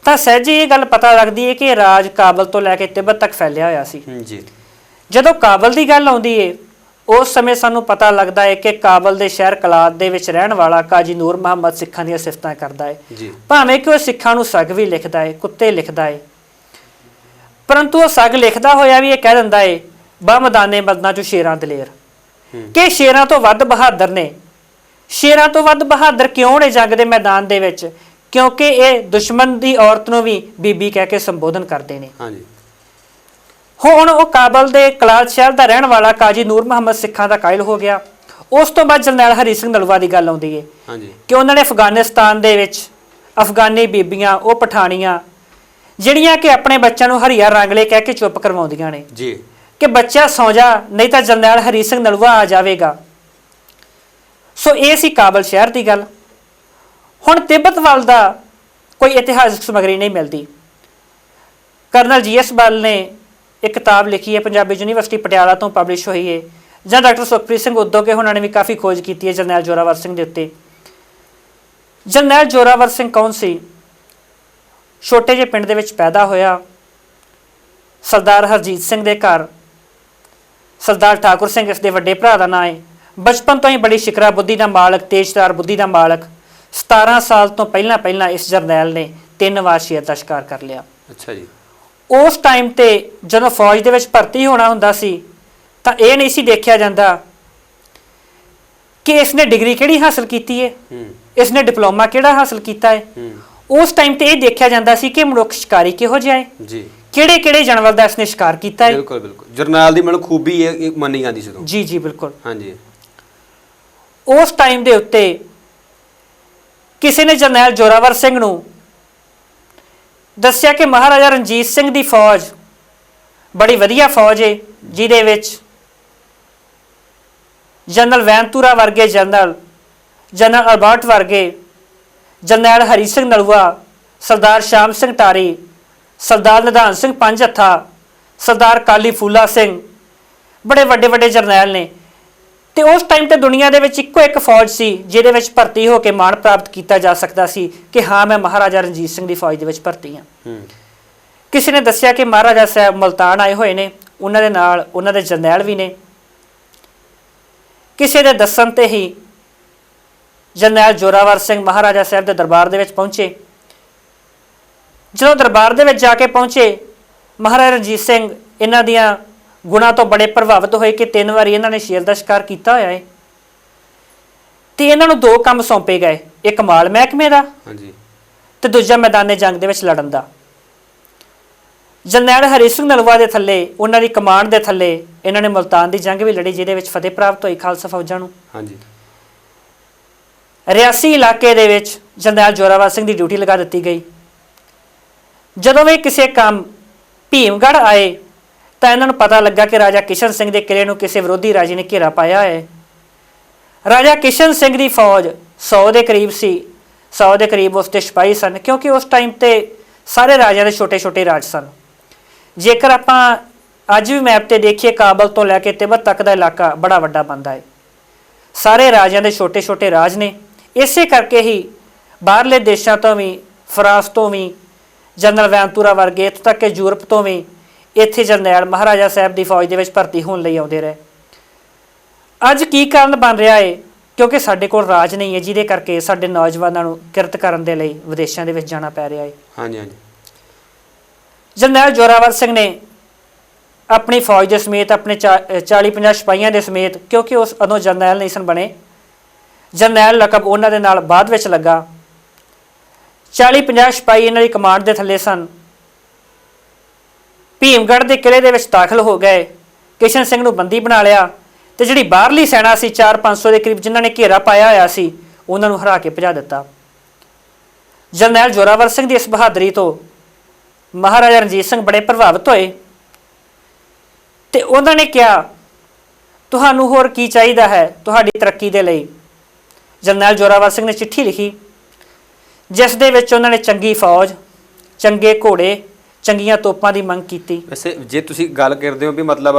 ਤਾਂ ਸਹਿਜੇ ਇਹ ਗੱਲ ਪਤਾ ਲੱਗਦੀ ਹੈ ਕਿ ਰਾਜ ਕਾਬਲ ਤੋਂ ਲੈ ਕੇ ਤਿੱਬਤ ਤੱਕ ਫੈਲਿਆ ਹੋਇਆ ਸੀ ਜੀ। ਜਦੋਂ ਕਾਬਲ ਦੀ ਗੱਲ ਆਉਂਦੀ ਹੈ ਉਸ ਸਮੇਂ ਸਾਨੂੰ ਪਤਾ ਲੱਗਦਾ ਹੈ ਕਿ ਕਾਬਲ ਦੇ ਸ਼ਹਿਰ ਕਲਾਤ ਦੇ ਵਿੱਚ ਰਹਿਣ ਵਾਲਾ ਕਾਜੀ ਨੂਰ ਮੁਹੰਮਦ ਸਿੱਖਾਂ ਦੀਆਂ ਸਿਫਤਾਂ ਕਰਦਾ ਹੈ, ਭਾਵੇਂ ਕਿ ਉਹ ਸਿੱਖਾਂ ਨੂੰ ਸੱਗ ਵੀ ਲਿਖਦਾ ਹੈ, ਕੁੱਤੇ ਲਿਖਦਾ ਹੈ, ਪਰੰਤੂ ਉਹ ਸੱਗ ਲਿਖਦਾ ਹੋਇਆ ਵੀ ਇਹ ਕਹਿ ਦਿੰਦਾ ਹੈ, ਬਾ ਮੈਦਾਨੇ ਮਦਨਾ ਚੋਂ ਸ਼ੇਰਾਂ ਦਲੇਰ, ਕਿ ਸ਼ੇਰਾਂ ਤੋਂ ਵੱਧ ਬਹਾਦਰ ਨੇ। ਸ਼ੇਰਾਂ ਤੋਂ ਵੱਧ ਬਹਾਦਰ ਕਿਉਂ ਨੇ ਜੰਗ ਦੇ ਮੈਦਾਨ ਦੇ ਵਿੱਚ? ਕਿਉਂਕਿ ਇਹ ਦੁਸ਼ਮਣ ਦੀ ਔਰਤ ਨੂੰ ਵੀ ਬੀਬੀ ਕਹਿ ਕੇ ਸੰਬੋਧਨ ਕਰਦੇ ਨੇ। ਹੁਣ ਉਹ ਕਾਬਲ ਦੇ ਕਲਾਤ ਸ਼ਹਿਰ ਦਾ ਰਹਿਣ ਵਾਲਾ ਕਾਜੀ ਨੂਰ ਮੁਹੰਮਦ ਸਿੱਖਾਂ ਦਾ ਕਾਇਲ ਹੋ ਗਿਆ। ਉਸ ਤੋਂ ਬਾਅਦ ਜਰਨੈਲ ਹਰੀ ਸਿੰਘ ਨਲੂਆ ਦੀ ਗੱਲ ਆਉਂਦੀ ਹੈ ਕਿ ਉਹਨਾਂ ਨੇ ਅਫਗਾਨਿਸਤਾਨ ਦੇ ਵਿੱਚ ਅਫਗਾਨੀ ਬੀਬੀਆਂ, ਉਹ ਪਠਾਣੀਆਂ, ਜਿਹੜੀਆਂ ਕਿ ਆਪਣੇ ਬੱਚਿਆਂ ਨੂੰ ਹਰੀਆ ਰੰਗਲੇ ਕਹਿ ਕੇ ਚੁੱਪ ਕਰਵਾਉਂਦੀਆਂ ਨੇ ਜੀ, ਕਿ ਬੱਚਾ ਸੌਂ ਜਾ ਨਹੀਂ ਤਾਂ ਜਰਨੈਲ ਹਰੀ ਸਿੰਘ ਨਲੂਆ ਆ ਜਾਵੇਗਾ। ਸੋ ਇਹ ਸੀ ਕਾਬਲ ਸ਼ਹਿਰ ਦੀ ਗੱਲ। ਹੁਣ ਤਿੱਬਤ ਵੱਲ ਦਾ ਕੋਈ ਇਤਿਹਾਸਕ ਸਮੱਗਰੀ ਨਹੀਂ ਮਿਲਦੀ। ਕਰਨਲ GS ਬਾਲ ਨੇ ਇੱਕ ਕਿਤਾਬ ਲਿਖੀ ਹੈ, ਪੰਜਾਬੀ ਯੂਨੀਵਰਸਿਟੀ ਪਟਿਆਲਾ ਤੋਂ ਪਬਲਿਸ਼ ਹੋਈ ਹੈ, ਜਾਂ ਡਾਕਟਰ ਸੁਖਪ੍ਰੀਤ ਸਿੰਘ ਉਦੋਕੇ ਉਹਨਾਂ ਨੇ ਵੀ ਕਾਫੀ ਖੋਜ ਕੀਤੀ ਹੈ ਜਰਨੈਲ ਜ਼ੋਰਾਵਰ ਸਿੰਘ ਦੇ ਉੱਤੇ। ਜਰਨੈਲ ਜ਼ੋਰਾਵਰ ਸਿੰਘ ਕੌਣ ਸੀ? ਛੋਟੇ ਜਿਹੇ ਪਿੰਡ ਦੇ ਵਿੱਚ ਪੈਦਾ ਹੋਇਆ, ਸਰਦਾਰ ਹਰਜੀਤ ਸਿੰਘ ਦੇ ਘਰ। ਸਰਦਾਰ ਠਾਕੁਰ ਸਿੰਘ ਇਸ ਦੇ ਵੱਡੇ ਭਰਾ ਦਾ ਨਾਂ ਹੈ। ਬਚਪਨ ਤੋਂ ਹੀ ਬੜੀ ਸ਼ਿਕਰਾ ਬੁੱਧੀ ਦਾ ਮਾਲਕ, ਤੇਜ਼ਧਾਰ ਬੁੱਧੀ ਦਾ ਮਾਲਕ। 17 ਸਾਲ ਤੋਂ ਪਹਿਲਾਂ ਇਸ ਜਰਨੈਲ ਨੇ 3 ਵਾਰ ਸ਼ੇਰ ਦਾ ਸ਼ਿਕਾਰ ਕਰ ਲਿਆ। ਅੱਛਾ ਜੀ। ਉਸ ਟਾਈਮ ਤੇ ਜਦੋਂ ਫੌਜ ਦੇ ਵਿੱਚ ਭਰਤੀ ਹੋਣਾ ਹੁੰਦਾ ਸੀ ਤਾਂ ਇਹ ਨਹੀਂ ਸੀ ਦੇਖਿਆ ਜਾਂਦਾ ਕਿ ਇਸਨੇ ਡਿਗਰੀ ਕਿਹੜੀ ਹਾਸਲ ਕੀਤੀ ਹੈ, ਇਸਨੇ ਡਿਪਲੋਮਾ ਕਿਹੜਾ ਹਾਸਲ ਕੀਤਾ ਹੈ। ਉਸ ਟਾਈਮ ਤੇ ਇਹ ਦੇਖਿਆ ਜਾਂਦਾ ਸੀ ਕਿ ਮਨੁੱਖ ਸ਼ਿਕਾਰੀ ਕਿਹੋ ਜਿਹਾ ਹੈ ਜੀ, ਕਿਹੜੇ ਜਾਨਵਰ ਦਾ ਇਸਨੇ ਸ਼ਿਕਾਰ ਕੀਤਾ ਹੈ। ਬਿਲਕੁਲ ਬਿਲਕੁਲ, ਜਰਨੈਲ ਦੀ ਮਤਲਬ ਖੂਬੀ ਇਹ ਮੰਨੀ ਜਾਂਦੀ ਸੀ ਉਦੋਂ। ਜੀ ਜੀ ਬਿਲਕੁਲ। ਹਾਂਜੀ। ਉਸ ਟਾਈਮ ਦੇ ਉੱਤੇ ਕਿਸੇ ਨੇ ਜਰਨੈਲ ਜ਼ੋਰਾਵਰ ਸਿੰਘ ਨੂੰ ਦੱਸਿਆ ਕਿ ਮਹਾਰਾਜਾ ਰਣਜੀਤ ਸਿੰਘ ਦੀ ਫੌਜ ਬੜੀ ਵਧੀਆ ਫੌਜ ਹੈ, ਜਿਹਦੇ ਵਿੱਚ ਜਨਰਲ ਵੈਨਤੂਰਾ ਵਰਗੇ ਜਨਰਲ ਅਲਬਰਟ ਵਰਗੇ, ਜਰਨੈਲ ਹਰੀ ਸਿੰਘ ਨਲੂਆ, ਸਰਦਾਰ ਸ਼ਾਮ ਸਿੰਘ ਟਾਰੀ, ਸਰਦਾਰ ਨਿਧਾਨ ਸਿੰਘ ਪੰਜ ਹੱਥਾ, ਸਰਦਾਰ ਕਾਲੀ ਫੂਲਾ ਸਿੰਘ, ਬੜੇ ਵੱਡੇ ਜਰਨੈਲ ਨੇ। ਤੇ ਉਸ ਟਾਈਮ ਤੇ ਦੁਨੀਆ ਦੇ ਵਿੱਚ ਇੱਕੋ ਇੱਕ ਫੌਜ ਸੀ ਜਿਹਦੇ ਵਿੱਚ ਭਰਤੀ ਹੋ ਕੇ ਮਾਣ ਪ੍ਰਾਪਤ ਕੀਤਾ ਜਾ ਸਕਦਾ ਸੀ ਕਿ ਹਾਂ ਮੈਂ ਮਹਾਰਾਜਾ ਰਣਜੀਤ ਸਿੰਘ ਦੀ ਫੌਜ ਦੇ ਵਿੱਚ ਭਰਤੀ ਹਾਂ। ਕਿਸੇ ਨੇ ਦੱਸਿਆ ਕਿ ਮਹਾਰਾਜਾ ਸਾਹਿਬ ਮੁਲਤਾਨ ਆਏ ਹੋਏ ਨੇ, ਉਹਨਾਂ ਦੇ ਨਾਲ ਉਹਨਾਂ ਦੇ ਜਰਨੈਲ ਵੀ ਨੇ। ਕਿਸੇ ਦੇ ਦੱਸਣ ਤੇ ਹੀ ਜਰਨੈਲ ਜ਼ੋਰਾਵਰ ਸਿੰਘ ਮਹਾਰਾਜਾ ਸਾਹਿਬ ਦੇ ਦਰਬਾਰ ਦੇ ਵਿੱਚ ਪਹੁੰਚੇ। ਜਦੋਂ ਦਰਬਾਰ ਦੇ ਵਿੱਚ ਜਾ ਕੇ ਪਹੁੰਚੇ, ਮਹਾਰਾਜਾ ਰਣਜੀਤ ਸਿੰਘ ਇਹਨਾਂ ਦੀਆਂ ਗੁਣਾਂ ਤੋਂ ਬੜੇ ਪ੍ਰਭਾਵਿਤ ਹੋਏ ਕਿ 3 ਵਾਰੀ ਇਹਨਾਂ ਨੇ ਸ਼ੇਰ ਦਾ ਸ਼ਿਕਾਰ ਕੀਤਾ ਹੋਇਆ ਹੈ। ਤੇ ਇਹਨਾਂ ਨੂੰ 2 ਕੰਮ ਸੌਂਪੇ ਗਏ, ਇੱਕ ਮਾਲ ਮਹਿਕਮੇ ਦਾ ਤੇ ਦੂਜਾ ਮੈਦਾਨੇ ਜੰਗ ਦੇ ਵਿੱਚ ਲੜਨ ਦਾ। ਜਰਨੈਲ ਹਰੀ ਸਿੰਘ ਨਲੂਆ ਦੇ ਥੱਲੇ, ਉਹਨਾਂ ਦੀ ਕਮਾਂਡ ਦੇ ਥੱਲੇ ਇਹਨਾਂ ਨੇ ਮੁਲਤਾਨ ਦੀ ਜੰਗ ਵੀ ਲੜੀ, ਜਿਹਦੇ ਵਿੱਚ ਫਤਿਹ ਪ੍ਰਾਪਤ ਹੋਈ ਖਾਲਸਾ ਫੌਜਾਂ ਨੂੰ। ਰਿਆਸੀ ਇਲਾਕੇ ਦੇ ਵਿੱਚ ਜਰਨੈਲ ਜ਼ੋਰਾਵਰ ਸਿੰਘ ਦੀ ਡਿਊਟੀ ਲਗਾ ਦਿੱਤੀ ਗਈ। ਜਦੋਂ ਵੀ ਕਿਸੇ ਕੰਮ ਭੀਮਗੜ੍ਹ ਆਏ ਤਾਂ ਇਹਨਾਂ ਨੂੰ ਪਤਾ ਲੱਗਾ ਕਿ ਰਾਜਾ ਕਿਸ਼ਨ ਸਿੰਘ ਦੇ ਕਿਲੇ ਨੂੰ ਕਿਸੇ ਵਿਰੋਧੀ ਰਾਜੇ ਨੇ ਘੇਰਾ ਪਾਇਆ ਹੈ। ਰਾਜਾ ਕਿਸ਼ਨ ਸਿੰਘ ਦੀ ਫੌਜ 100 ਦੇ ਕਰੀਬ ਸੀ, 100 ਦੇ ਕਰੀਬ ਉਸ ਦੇ ਸਿਪਾਹੀ ਸਨ, ਕਿਉਂਕਿ ਉਸ ਟਾਈਮ ਤੇ ਸਾਰੇ ਰਾਜਿਆਂ ਦੇ ਛੋਟੇ ਰਾਜ ਸਨ। ਜੇਕਰ ਆਪਾਂ ਅੱਜ ਵੀ ਮੈਪ ਤੇ ਦੇਖੀਏ, ਕਾਬਲ ਤੋਂ ਲੈ ਕੇ ਤਿੱਬਤ ਤੱਕ ਦਾ ਇਲਾਕਾ ਬੜਾ ਵੱਡਾ ਬਣਦਾ ਹੈ। ਸਾਰੇ ਰਾਜਿਆਂ ਦੇ ਛੋਟੇ ਰਾਜ ਨੇ। ਇਸੇ ਕਰਕੇ ਹੀ ਬਾਹਰਲੇ ਦੇਸ਼ਾਂ ਤੋਂ ਵੀ, ਫਰਾਂਸ ਤੋਂ ਵੀ, ਜਨਰਲ ਵੈਨਤੂਰਾ ਵਰਗੇ, ਇੱਥੋਂ ਤੱਕ ਕਿ ਯੂਰਪ ਤੋਂ ਵੀ ਇੱਥੇ ਜਰਨੈਲ ਮਹਾਰਾਜਾ ਸਾਹਿਬ ਦੀ ਫੌਜ ਦੇ ਵਿੱਚ ਭਰਤੀ ਹੋਣ ਲਈ ਆਉਂਦੇ ਰਹੇ। ਅੱਜ ਕੀ ਕਾਰਨ ਬਣ ਰਿਹਾ ਹੈ? ਕਿਉਂਕਿ ਸਾਡੇ ਕੋਲ ਰਾਜ ਨਹੀਂ ਹੈ, ਜਿਹਦੇ ਕਰਕੇ ਸਾਡੇ ਨੌਜਵਾਨਾਂ ਨੂੰ ਕਿਰਤ ਕਰਨ ਦੇ ਲਈ ਵਿਦੇਸ਼ਾਂ ਦੇ ਵਿੱਚ ਜਾਣਾ ਪੈ ਰਿਹਾ ਹੈ। ਜਰਨੈਲ ਜ਼ੋਰਾਵਰ ਸਿੰਘ ਨੇ ਆਪਣੀ ਫੌਜ ਦੇ ਸਮੇਤ, ਆਪਣੇ 40-50 ਸਿਪਾਹੀਆਂ ਦੇ ਸਮੇਤ, ਕਿਉਂਕਿ ਉਸ ਉਦੋਂ ਜਰਨੈਲ ਨਹੀਂ ਸਨ ਬਣੇ, ਜਰਨੈਲ ਲਕਬ ਉਹਨਾਂ ਦੇ ਨਾਲ ਬਾਅਦ ਵਿੱਚ ਲੱਗਾ। 40-50 ਸਿਪਾਹੀ ਇਹਨਾਂ ਦੀ ਕਮਾਂਡ ਦੇ ਥੱਲੇ ਸਨ। ਭੀਮਗੜ੍ਹ ਦੇ ਕਿਲੇ ਦੇ ਵਿੱਚ ਦਾਖਲ ਹੋ ਗਏ, ਕਿਸ਼ਨ ਸਿੰਘ ਨੂੰ ਬੰਦੀ ਬਣਾ ਲਿਆ ਤੇ ਜਿਹੜੀ ਬਾਹਰਲੀ ਸੈਨਾ ਸੀ 400-500 ਦੇ ਕਰੀਬ, ਜਿਨ੍ਹਾਂ ਨੇ ਘੇਰਾ ਪਾਇਆ ਹੋਇਆ ਸੀ, ਉਹਨਾਂ ਨੂੰ ਹਰਾ ਕੇ ਭਜਾ ਦਿੱਤਾ। ਜਰਨੈਲ ਜ਼ੋਰਾਵਰ ਸਿੰਘ ਦੀ ਇਸ ਬਹਾਦਰੀ ਤੋਂ ਮਹਾਰਾਜਾ ਰਣਜੀਤ ਸਿੰਘ ਬੜੇ ਪ੍ਰਭਾਵਿਤ ਹੋਏ ਤੇ ਉਹਨਾਂ ਨੇ ਕਿਹਾ, ਤੁਹਾਨੂੰ ਹੋਰ ਕੀ ਚਾਹੀਦਾ ਹੈ ਤੁਹਾਡੀ ਤਰੱਕੀ ਦੇ ਲਈ? ਜਰਨੈਲ ਜ਼ੋਰਾਵਰ ਸਿੰਘ ਨੇ ਚਿੱਠੀ ਲਿਖੀ, ਜਿਸ ਦੇ ਵਿੱਚ ਉਹਨਾਂ ਨੇ ਚੰਗੀ ਫੌਜ, ਚੰਗੇ ਘੋੜੇ, ਚੰਗੀਆਂ ਤੋਪਾਂ ਦੀ ਮੰਗ ਕੀਤੀ। ਵੈਸੇ ਜੇ ਤੁਸੀਂ ਗੱਲ ਕਰਦੇ ਹੋ ਵੀ ਮਤਲਬ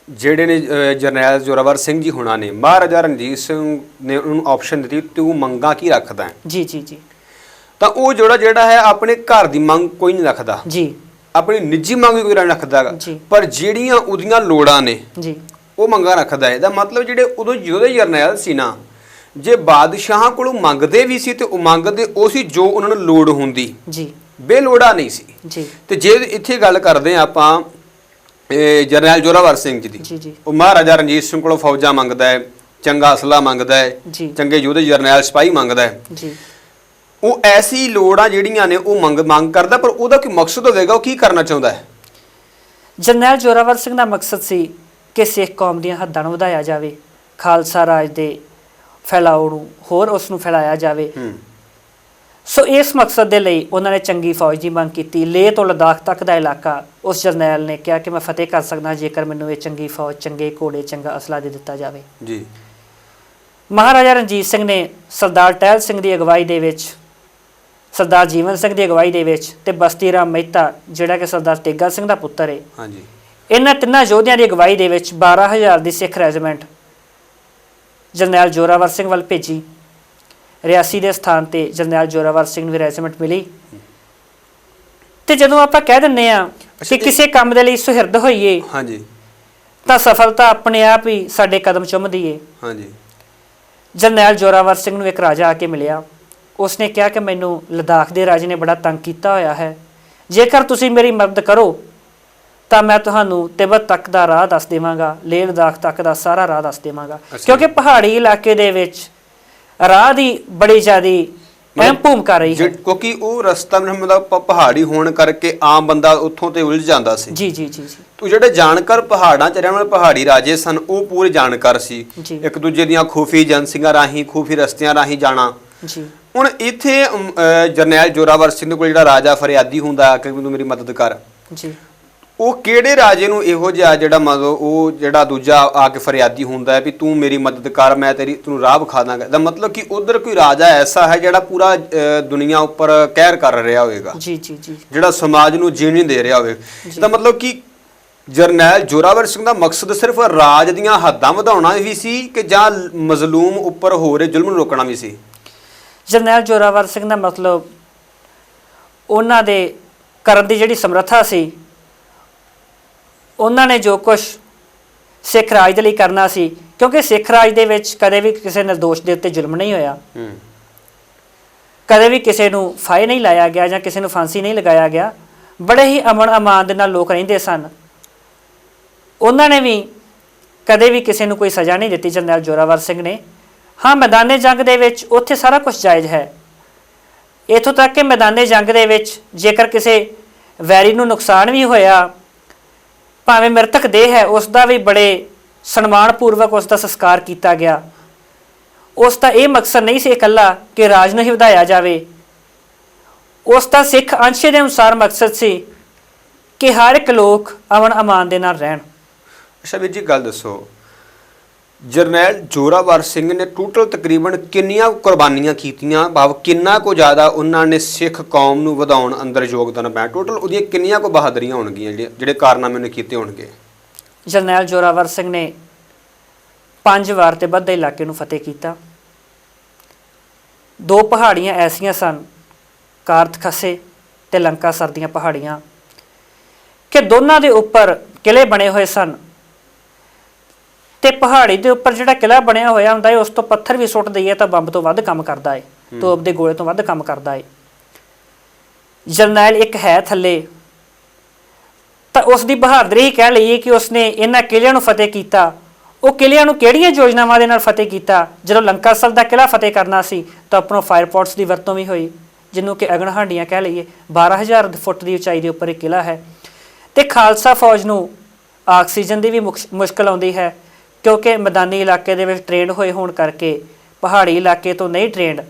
ਜਿਹੜੇ ਨੇ ਜਰਨੈਲ ਜ਼ੋਰਾਵਰ ਸਿੰਘ ਜੀ ਹੋਣਾ ਨੇ, ਮਹਾਰਾਜਾ ਰਣਜੀਤ ਸਿੰਘ ਨੇ ਉਹਨੂੰ ਆਪਸ਼ਨ ਦਿੱਤੀ ਤੂੰ ਮੰਗਾਂ ਕੀ ਰੱਖਦਾ ਹੈ? ਜੀ। ਤਾਂ ਉਹ ਜਿਹੜਾ ਹੈ ਆਪਣੇ ਘਰ ਦੀ ਮੰਗ ਕੋਈ ਨਹੀਂ ਰੱਖਦਾ ਜੀ, ਆਪਣੀ ਨਿੱਜੀ ਮੰਗ ਵੀ ਕੋਈ ਨਹੀਂ ਰੱਖਦਾ, ਪਰ ਜਿਹੜੀਆਂ ਉਹਦੀਆਂ ਲੋੜਾਂ ਨੇ ਜੀ ਉਹ ਮੰਗਾਂ ਰੱਖਦਾ ਹੈ। ਇਹਦਾ ਮਤਲਬ ਜਿਹੜੇ ਉਦੋਂ ਜਿਹਦੇ ਜਰਨੈਲ ਸੀ ਨਾ, ਜੇ ਬਾਦਸ਼ਾਹਾਂ ਕੋਲੋਂ ਮੰਗਦੇ ਵੀ ਸੀ ਤੇ ਉਹ ਮੰਗਦੇ ਉਹ ਸੀ ਜੋ ਉਹਨਾਂ ਨੂੰ ਲੋੜ ਹੁੰਦੀ, ਜੀ ਬੇਲੋੜਾ ਨਹੀਂ ਸੀ ਜੀ। ਤੇ ਜੇ ਇੱਥੇ ਗੱਲ ਕਰਦੇ ਆ ਆਪਾਂ ਜਰਨੈਲ ਜ਼ੋਰਾਵਰ ਸਿੰਘ ਜੀ ਦੀ, ਜੀ ਉਹ ਮਹਾਰਾਜਾ ਰਣਜੀਤ ਸਿੰਘ ਕੋਲੋਂ ਫੌਜਾਂ ਮੰਗਦਾ ਹੈ, ਚੰਗਾ ਅਸਲਾ ਮੰਗਦਾ ਹੈ, ਚੰਗੇ ਯੋਧੇ ਜਰਨੈਲ ਸਿਪਾਹੀ ਮੰਗਦਾ ਹੈ ਜੀ। ਉਹ ਐਸੀ ਲੋੜਾਂ ਜਿਹੜੀਆਂ ਨੇ ਉਹ ਮੰਗ ਕਰਦਾ, ਪਰ ਉਹਦਾ ਕੀ ਮਕਸਦ ਹੋਵੇਗਾ, ਉਹ ਕੀ ਕਰਨਾ ਚਾਹੁੰਦਾ ਹੈ? ਜਰਨੈਲ ਜ਼ੋਰਾਵਰ ਸਿੰਘ ਦਾ ਮਕਸਦ ਸੀ ਕਿ ਸਿੱਖ ਕੌਮ ਦੀਆਂ ਹੱਦਾਂ ਨੂੰ ਵਧਾਇਆ ਜਾਵੇ, ਖਾਲਸਾ ਰਾਜ ਦੇ ਫੈਲਾਓ ਨੂੰ ਹੋਰ ਉਸ ਨੂੰ ਫੈਲਾਇਆ ਜਾਵੇ। ਸੋ ਇਸ ਮਕਸਦ ਦੇ ਲਈ ਉਹਨਾਂ ਨੇ ਚੰਗੀ ਫੌਜ ਦੀ ਮੰਗ ਕੀਤੀ। ਲੇਹ ਤੋਂ ਲਦਾਖ ਤੱਕ ਦਾ ਇਲਾਕਾ ਉਸ ਜਰਨੈਲ ਨੇ ਕਿਹਾ ਕਿ ਮੈਂ ਫਤਿਹ ਕਰ ਸਕਦਾ ਜੇਕਰ ਮੈਨੂੰ ਇਹ ਚੰਗੀ ਫੌਜ, ਚੰਗੇ ਘੋੜੇ, ਚੰਗਾ ਅਸਲਾ ਦੇ ਦਿੱਤਾ ਜਾਵੇ ਜੀ। ਮਹਾਰਾਜਾ ਰਣਜੀਤ ਸਿੰਘ ਨੇ ਸਰਦਾਰ ਟਹਿਲ ਸਿੰਘ ਦੀ ਅਗਵਾਈ ਦੇ ਵਿੱਚ, ਸਰਦਾਰ ਜੀਵਨ ਸਿੰਘ ਦੀ ਅਗਵਾਈ ਦੇ ਵਿੱਚ ਤੇ ਬਸਤੀ ਰਾਮ ਮਹਿਤਾ ਜਿਹੜਾ ਕਿ ਸਰਦਾਰ ਤੇਗਾ ਸਿੰਘ ਦਾ ਪੁੱਤਰ ਹੈ, ਇਹਨਾਂ ਤਿੰਨਾਂ ਯੋਧਿਆਂ ਦੀ ਅਗਵਾਈ ਦੇ ਵਿੱਚ 12,000 ਦੀ ਸਿੱਖ ਰੈਜੀਮੈਂਟ ਜਰਨੈਲ ਜ਼ੋਰਾਵਰ ਸਿੰਘ ਵੱਲ ਭੇਜੀ। ਰਿਆਸੀ ਦੇ ਸਥਾਨ ਤੇ ਜਰਨੈਲ ਜ਼ੋਰਾਵਰ ਸਿੰਘ ਨੂੰ ਵੀ ਰੈਜੀਮੈਂਟ ਮਿਲੀ। ਤੇ ਜਦੋਂ ਆਪਾਂ ਕਹਿ ਦਿੰਦੇ ਆ ਕਿ ਕਿਸੇ ਕੰਮ ਦੇ ਲਈ ਸੁਹਿਰਦ ਹੋਈਏ, ਹਾਂਜੀ, ਤਾਂ ਸਫਲਤਾ ਆਪਣੇ ਆਪ ਹੀ ਸਾਡੇ ਕਦਮ ਚੁੰਮਦੀ ਏ। ਹਾਂਜੀ। ਜਰਨੈਲ ਜ਼ੋਰਾਵਰ ਸਿੰਘ ਨੂੰ ਇੱਕ ਰਾਜਾ ਆ ਕੇ ਮਿਲਿਆ। ਉਸਨੇ ਕਿਹਾ ਕਿ ਮੈਨੂੰ ਲਦਾਖ ਦੇ ਰਾਜੇ ਨੇ ਬੜਾ ਤੰਗ ਕੀਤਾ ਹੋਇਆ ਹੈ, ਜੇਕਰ ਤੁਸੀਂ ਮੇਰੀ ਮਦਦ ਕਰੋ ਤਾਂ ਮੈਂ ਤੁਹਾਨੂੰ ਤਿੱਬਤ ਤੱਕ ਦਾ ਰਾਹ ਦੱਸ ਦੇਵਾਂਗਾ, ਲੇਹ ਲਦਾਖ ਤੱਕ ਦਾ ਸਾਰਾ ਰਾਹ ਦੱਸ ਦੇਵਾਂਗਾ। ਕਿਉਂਕਿ ਪਹਾੜੀ ਇਲਾਕੇ ਦੇ ਵਿੱਚ ਰਾਹ ਦੀ ਬੜੀ ਜ਼ਿਆਦੀ ਅਹਿਮ ਭੂਮਿਕਾ ਰਹੀ ਹੈ, ਕਿਉਂਕਿ ਉਹ ਰਸਤਾ ਮਤਲਬ ਪਹਾੜੀ ਹੋਣ ਕਰਕੇ ਆਮ ਬੰਦਾ ਉੱਥੋਂ ਤੇ ਉਲਝ ਜਾਂਦਾ ਸੀ। ਜੀ ਜੀ ਜੀ ਜੀ। ਤੋ ਜਿਹੜੇ ਜਾਣਕਾਰ ਪਹਾੜਾਂ 'ਚ ਰਹਿਣ ਵਾਲੇ ਪਹਾੜੀ ਰਾਜੇ ਸਨ, ਉਹ ਪੂਰੇ ਜਾਣਕਾਰ ਸੀ, ਇੱਕ ਦੂਜੇ ਦੀਆਂ ਖੂਫੀ ਏਜੰਸੀਆਂ ਰਾਹੀਂ, ਖੂਫੀ ਰਸਤਿਆਂ ਰਾਹੀਂ ਜਾਣਾ। ਜੀ। ਹੁਣ ਇੱਥੇ ਜਰਨੈਲ ਜ਼ੋਰਾਵਰ ਸਿੰਘ ਦੇ ਕੋਲ ਜਿਹੜਾ ਰਾਜਾ ਫਰਿਆਦੀ ਹੁੰਦਾ ਕਿ ਤੂੰ ਮੇਰੀ ਮਦਦ ਕਰ, ਜੀ, ਉਹ ਕਿਹੜੇ ਰਾਜੇ ਨੂੰ ਇਹੋ ਜਿਹਾ ਜਿਹੜਾ ਮਤਲਬ ਉਹ ਜਿਹੜਾ ਦੂਜਾ ਆ ਕੇ ਫਰਿਆਦੀ ਹੁੰਦਾ ਹੈ ਵੀ ਤੂੰ ਮੇਰੀ ਮਦਦ ਕਰ, ਮੈਂ ਤੈਨੂੰ ਰਾਹ ਵਿਖਾ ਦਾਂਗਾ? ਦਾ ਮਤਲਬ ਕਿ ਉਧਰ ਕੋਈ ਰਾਜਾ ਐਸਾ ਹੈ ਜਿਹੜਾ ਪੂਰਾ ਦੁਨੀਆ ਉੱਪਰ ਕਹਿਰ ਕਰ ਰਿਹਾ ਹੋਵੇਗਾ, ਜੀ ਜੀ ਜੀ, ਜਿਹੜਾ ਸਮਾਜ ਨੂੰ ਜੀਣ ਨਹੀਂ ਦੇ ਰਿਹਾ ਹੋਵੇ। ਦਾ ਮਤਲਬ ਕਿ ਜਰਨੈਲ ਜ਼ੋਰਾਵਰ ਸਿੰਘ ਦਾ ਮਕਸਦ ਸਿਰਫ ਰਾਜ ਦੀਆਂ ਹੱਦਾਂ ਵਧਾਉਣਾ ਵੀ ਸੀ ਕਿ ਜਾਂ ਮਜ਼ਲੂਮ ਉੱਪਰ ਹੋ ਰਹੇ ਜ਼ੁਲਮ ਨੂੰ ਰੋਕਣਾ ਵੀ ਸੀ? ਜਰਨੈਲ ਜ਼ੋਰਾਵਰ ਸਿੰਘ ਦਾ ਮਤਲਬ ਉਹਨਾਂ ਦੇ ਕਰਨ ਦੀ ਜਿਹੜੀ ਸਮਰੱਥਾ ਸੀ, ਉਹਨਾਂ ਨੇ ਜੋ ਕੁਝ ਸਿੱਖ ਰਾਜ ਦੇ ਲਈ ਕਰਨਾ ਸੀ, ਕਿਉਂਕਿ ਸਿੱਖ ਰਾਜ ਦੇ ਵਿੱਚ ਕਦੇ ਵੀ ਕਿਸੇ ਨਿਰਦੋਸ਼ ਦੇ ਉੱਤੇ ਜ਼ੁਲਮ ਨਹੀਂ ਹੋਇਆ, ਕਦੇ ਵੀ ਕਿਸੇ ਨੂੰ ਫਾਹੇ ਨਹੀਂ ਲਾਇਆ ਗਿਆ ਜਾਂ ਕਿਸੇ ਨੂੰ ਫਾਂਸੀ ਨਹੀਂ ਲਗਾਇਆ ਗਿਆ। ਬੜੇ ਹੀ ਅਮਨ ਅਮਾਨ ਦੇ ਨਾਲ ਲੋਕ ਰਹਿੰਦੇ ਸਨ। ਉਹਨਾਂ ਨੇ ਵੀ ਕਦੇ ਵੀ ਕਿਸੇ ਨੂੰ ਕੋਈ ਸਜ਼ਾ ਨਹੀਂ ਦਿੱਤੀ ਜਰਨੈਲ ਜ਼ੋਰਾਵਰ ਸਿੰਘ ਨੇ। ਹਾਂ, ਮੈਦਾਨੇ ਜੰਗ ਦੇ ਵਿੱਚ ਉੱਥੇ ਸਾਰਾ ਕੁਝ ਜਾਇਜ਼ ਹੈ, ਇੱਥੋਂ ਤੱਕ ਕਿ ਮੈਦਾਨੇ ਜੰਗ ਦੇ ਵਿੱਚ ਜੇਕਰ ਕਿਸੇ ਵੈਰੀ ਨੂੰ ਨੁਕਸਾਨ ਵੀ ਹੋਇਆ, ਭਾਵੇਂ ਮ੍ਰਿਤਕ ਦੇਹ ਹੈ, ਉਸ ਦਾ ਵੀ ਬੜੇ ਸਨਮਾਨਪੂਰਵਕ ਉਸ ਦਾ ਸੰਸਕਾਰ ਕੀਤਾ ਗਿਆ। ਉਸ ਦਾ ਇਹ ਮਕਸਦ ਨਹੀਂ ਸੀ ਇਕੱਲਾ ਕਿ ਰਾਜ ਨੂੰ ਹੀ ਵਧਾਇਆ ਜਾਵੇ, ਉਸ ਦਾ ਸਿੱਖ ਅੰਸ਼ ਦੇ ਅਨੁਸਾਰ ਮਕਸਦ ਸੀ ਕਿ ਹਰ ਇੱਕ ਲੋਕ ਅਮਨ ਅਮਾਨ ਦੇ ਨਾਲ ਰਹਿਣ। ਅੱਛਾ ਵੀਰ ਜੀ, ਗੱਲ ਦੱਸੋ, ਜਰਨੈਲ ਜ਼ੋਰਾਵਰ ਸਿੰਘ ਨੇ ਟੋਟਲ ਤਕਰੀਬਨ ਕਿੰਨੀਆਂ ਕੁਰਬਾਨੀਆਂ ਕੀਤੀਆਂ? ਭਾਵ ਕਿੰਨਾ ਕੁ ਜ਼ਿਆਦਾ ਉਹਨਾਂ ਨੇ ਸਿੱਖ ਕੌਮ ਨੂੰ ਵਧਾਉਣ ਅੰਦਰ ਯੋਗਦਾਨ ਪਾਇਆ? ਟੋਟਲ ਉਹਦੀਆਂ ਕਿੰਨੀਆਂ ਕੁ ਬਹਾਦਰੀਆਂ ਹੋਣਗੀਆਂ ਜਿਹੜੇ ਕਾਰਨਾਮੇ ਨੇ ਕੀਤੇ ਹੋਣਗੇ? ਜਰਨੈਲ ਜ਼ੋਰਾਵਰ ਸਿੰਘ ਨੇ 5 ਵਾਰ ਤਿੱਬਤ ਦੇ ਇਲਾਕੇ ਨੂੰ ਫਤਿਹ ਕੀਤਾ। 2 ਪਹਾੜੀਆਂ ਐਸੀਆਂ ਸਨ, ਕਾਰਤ ਖਸੇ ਤੇ ਲੰਕਾਸਰ ਦੀਆਂ ਪਹਾੜੀਆਂ, ਕਿ ਦੋਨਾਂ ਦੇ ਉੱਪਰ ਕਿਲੇ ਬਣੇ ਹੋਏ ਸਨ। ਤੇ ਪਹਾੜੀ ਦੇ ਉੱਪਰ ਜਿਹੜਾ ਕਿਲਾ ਬਣਿਆ ਹੋਇਆ ਹੁੰਦਾ ਹੈ, ਉਸ ਤੋਂ ਪੱਥਰ ਵੀ ਸੁੱਟ ਦਈਏ ਤਾਂ ਬੰਬ ਤੋਂ ਵੱਧ ਕੰਮ ਕਰਦਾ ਹੈ, ਤੋਪ ਦੇ ਗੋਲੇ ਤੋਂ ਵੱਧ ਕੰਮ ਕਰਦਾ ਹੈ। ਜਰਨੈਲ ਇੱਕ ਹੈ ਥੱਲੇ, ਤਾਂ ਉਸ ਦੀ ਬਹਾਦਰੀ ਹੀ ਕਹਿ ਲਈਏ ਕਿ ਉਸਨੇ ਇਹਨਾਂ ਕਿਲਿਆਂ ਨੂੰ ਫਤਿਹ ਕੀਤਾ। ਉਹ ਕਿਲਿਆਂ ਨੂੰ ਕਿਹੜੀਆਂ ਯੋਜਨਾਵਾਂ ਦੇ ਨਾਲ ਫਤਿਹ ਕੀਤਾ? ਜਦੋਂ ਲੰਕਾਸਰ ਦਾ ਕਿਲਾ ਫਤਿਹ ਕਰਨਾ ਸੀ ਤਾਂ ਆਪਣੋਂ ਫਾਇਰ ਪੋਟਸ ਦੀ ਵਰਤੋਂ ਵੀ ਹੋਈ, ਜਿਹਨੂੰ ਕਿ ਅਗਨ ਹਾਂਡੀਆਂ ਕਹਿ ਲਈਏ। 12,000 ਫੁੱਟ ਦੀ ਉਚਾਈ ਦੇ ਉੱਪਰ ਇਹ ਕਿਲਾ ਹੈ। ਤੇ ਖਾਲਸਾ ਫੌਜ ਨੂੰ ਆਕਸੀਜਨ ਦੀ ਵੀ ਮੁਸ਼ਕਲ ਆਉਂਦੀ ਹੈ, ਕਿਉਂਕਿ ਮੈਦਾਨੀ ਇਲਾਕੇ ਦੇ ਵਿੱਚ ਟ੍ਰੇਨਡ ਹੋਏ ਹੋਣ ਕਰਕੇ ਪਹਾੜੀ ਇਲਾਕੇ ਤੋਂ ਨਹੀਂ ਟ੍ਰੇਨਡ।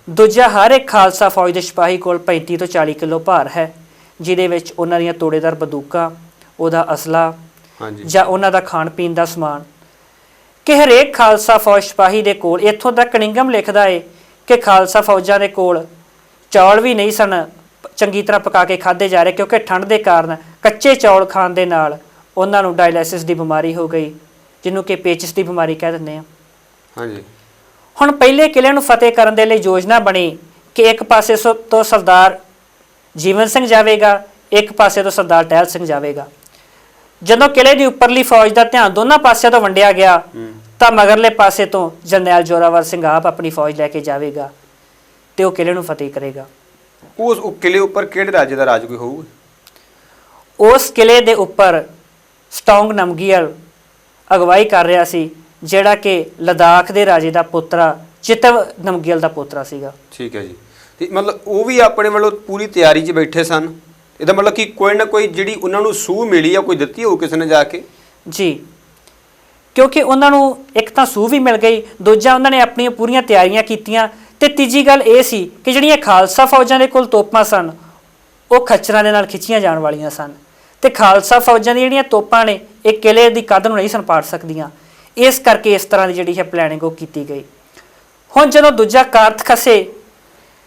ਦੂਜਾ, ਹਰ ਇੱਕ ਖਾਲਸਾ ਫੌਜ ਦੇ ਸਿਪਾਹੀ ਕੋਲ 35 ਤੋਂ 40 ਕਿਲੋ ਭਾਰ ਹੈ, ਜਿਹਦੇ ਵਿੱਚ ਉਹਨਾਂ ਦੀਆਂ ਤੋੜੇਦਾਰ ਬੰਦੂਕਾਂ, ਉਹਦਾ ਅਸਲਾ ਜਾਂ ਉਹਨਾਂ ਦਾ ਖਾਣ ਪੀਣ ਦਾ ਸਮਾਨ। ਕਿ ਹਰੇਕ ਖਾਲਸਾ ਫੌਜ ਸਿਪਾਹੀ ਦੇ ਕੋਲ, ਇੱਥੋਂ ਤੱਕ ਕਨਿੰਗਮ ਲਿਖਦਾ ਹੈ ਕਿ ਖਾਲਸਾ ਫੌਜਾਂ ਦੇ ਕੋਲ ਚੌਲ ਵੀ ਨਹੀਂ ਸਨ ਚੰਗੀ ਤਰ੍ਹਾਂ ਪਕਾ ਕੇ ਖਾਧੇ ਜਾ ਰਹੇ, ਕਿਉਂਕਿ ਠੰਡ ਦੇ ਕਾਰਨ ਕੱਚੇ ਚੌਲ ਖਾਣ ਦੇ ਨਾਲ ਉਹਨਾਂ ਨੂੰ ਡਾਇਲਿਸਿਸ ਦੀ ਬਿਮਾਰੀ ਹੋ ਗਈ, ਜਿਹਨੂੰ ਕਿ ਪੇਚਿਸ ਦੀ ਬਿਮਾਰੀ ਕਹਿ ਦਿੰਦੇ ਆ। ਹਾਂਜੀ। ਹੁਣ ਪਹਿਲੇ ਕਿਲੇ ਨੂੰ ਫਤਿਹ ਕਰਨ ਦੇ ਲਈ ਯੋਜਨਾ ਬਣੀ ਕਿ ਇੱਕ ਪਾਸੇ ਤੋਂ ਸਰਦਾਰ ਜੀਵਨ ਸਿੰਘ ਜਾਵੇਗਾ, ਇੱਕ ਪਾਸੇ ਤੋਂ ਸਰਦਾਰ ਟਹਿਲ ਸਿੰਘ ਜਾਵੇਗਾ। ਜਦੋਂ ਕਿਲੇ ਦੀ ਉੱਪਰਲੀ ਫੌਜ ਦਾ ਧਿਆਨ ਦੋਨਾਂ ਪਾਸਿਆਂ ਤੋਂ ਵੰਡਿਆ ਗਿਆ ਤਾਂ ਮਗਰਲੇ ਪਾਸੇ ਤੋਂ ਜਰਨੈਲ ਜ਼ੋਰਾਵਰ ਸਿੰਘ ਆਪ ਆਪਣੀ ਫੌਜ ਲੈ ਕੇ ਜਾਵੇਗਾ ਤੇ ਉਹ ਕਿਲੇ ਨੂੰ ਫਤਿਹ ਕਰੇਗਾ। ਉਸ ਕਿਲੇ ਉੱਪਰ ਕਿਹੜੇ ਰਾਜੇ ਦਾ ਰਾਜ ਕੋਈ ਹੋਊਗਾ? ਉਸ ਕਿਲੇ ਦੇ ਉੱਪਰ ਸਟੋਂਗ ਨਮਗੀਅਲ ਅਗਵਾਈ ਕਰ ਰਿਹਾ ਸੀ, ਜਿਹੜਾ ਕਿ ਲਦਾਖ ਦੇ ਰਾਜੇ ਦਾ ਪੁੱਤਰਾ ਚਿਤਵ ਨਮਗੀਅਲ ਦਾ ਪੁੱਤਰਾ ਸੀਗਾ। ਠੀਕ ਹੈ ਜੀ। ਤੇ ਮਤਲਬ ਉਹ ਵੀ ਆਪਣੇ ਵੱਲੋਂ ਪੂਰੀ ਤਿਆਰੀ 'ਚ ਬੈਠੇ ਸਨ। ਇਹਦਾ ਮਤਲਬ ਕਿ ਕੋਈ ਨਾ ਕੋਈ ਜਿਹੜੀ ਉਹਨਾਂ ਨੂੰ ਸੂਹ ਮਿਲੀ ਆ, ਕੋਈ ਦਿੱਤੀ ਹੋਊ ਕਿਸੇ ਨੇ ਜਾ ਕੇ? ਜੀ, ਕਿਉਂਕਿ ਉਹਨਾਂ ਨੂੰ ਇੱਕ ਤਾਂ ਸੂਹ ਵੀ ਮਿਲ ਗਈ, ਦੂਜਾ ਉਹਨਾਂ ਨੇ ਆਪਣੀਆਂ ਪੂਰੀਆਂ ਤਿਆਰੀਆਂ ਕੀਤੀਆਂ, ਤੇ ਤੀਜੀ ਗੱਲ ਇਹ ਸੀ ਕਿ ਜਿਹੜੀਆਂ ਖਾਲਸਾ ਫੌਜਾਂ ਦੇ ਕੋਲ ਤੋਪਾਂ ਸਨ ਉਹ ਖੱਚਰਾਂ ਦੇ ਨਾਲ ਖਿੱਚੀਆਂ ਜਾਣ ਵਾਲੀਆਂ ਸਨ, ਤੇ ਖਾਲਸਾ ਫੌਜਾਂ ਦੀਆਂ ਜਿਹੜੀਆਂ ਤੋਪਾਂ ਨੇ ਇਹ ਕਿਲੇ ਦੀ ਕੰਧ ਨੂੰ ਨਹੀਂ ਸਨ ਪਾੜ ਸਕਦੀਆਂ। ਇਸ ਕਰਕੇ ਇਸ ਤਰ੍ਹਾਂ ਦੀ ਜਿਹੜੀ ਹੈ ਪਲੈਨਿੰਗ ਉਹ ਕੀਤੀ ਗਈ। ਹੁਣ ਜਦੋਂ ਦੂਜਾ ਕਾਰਤ ਖਸੇ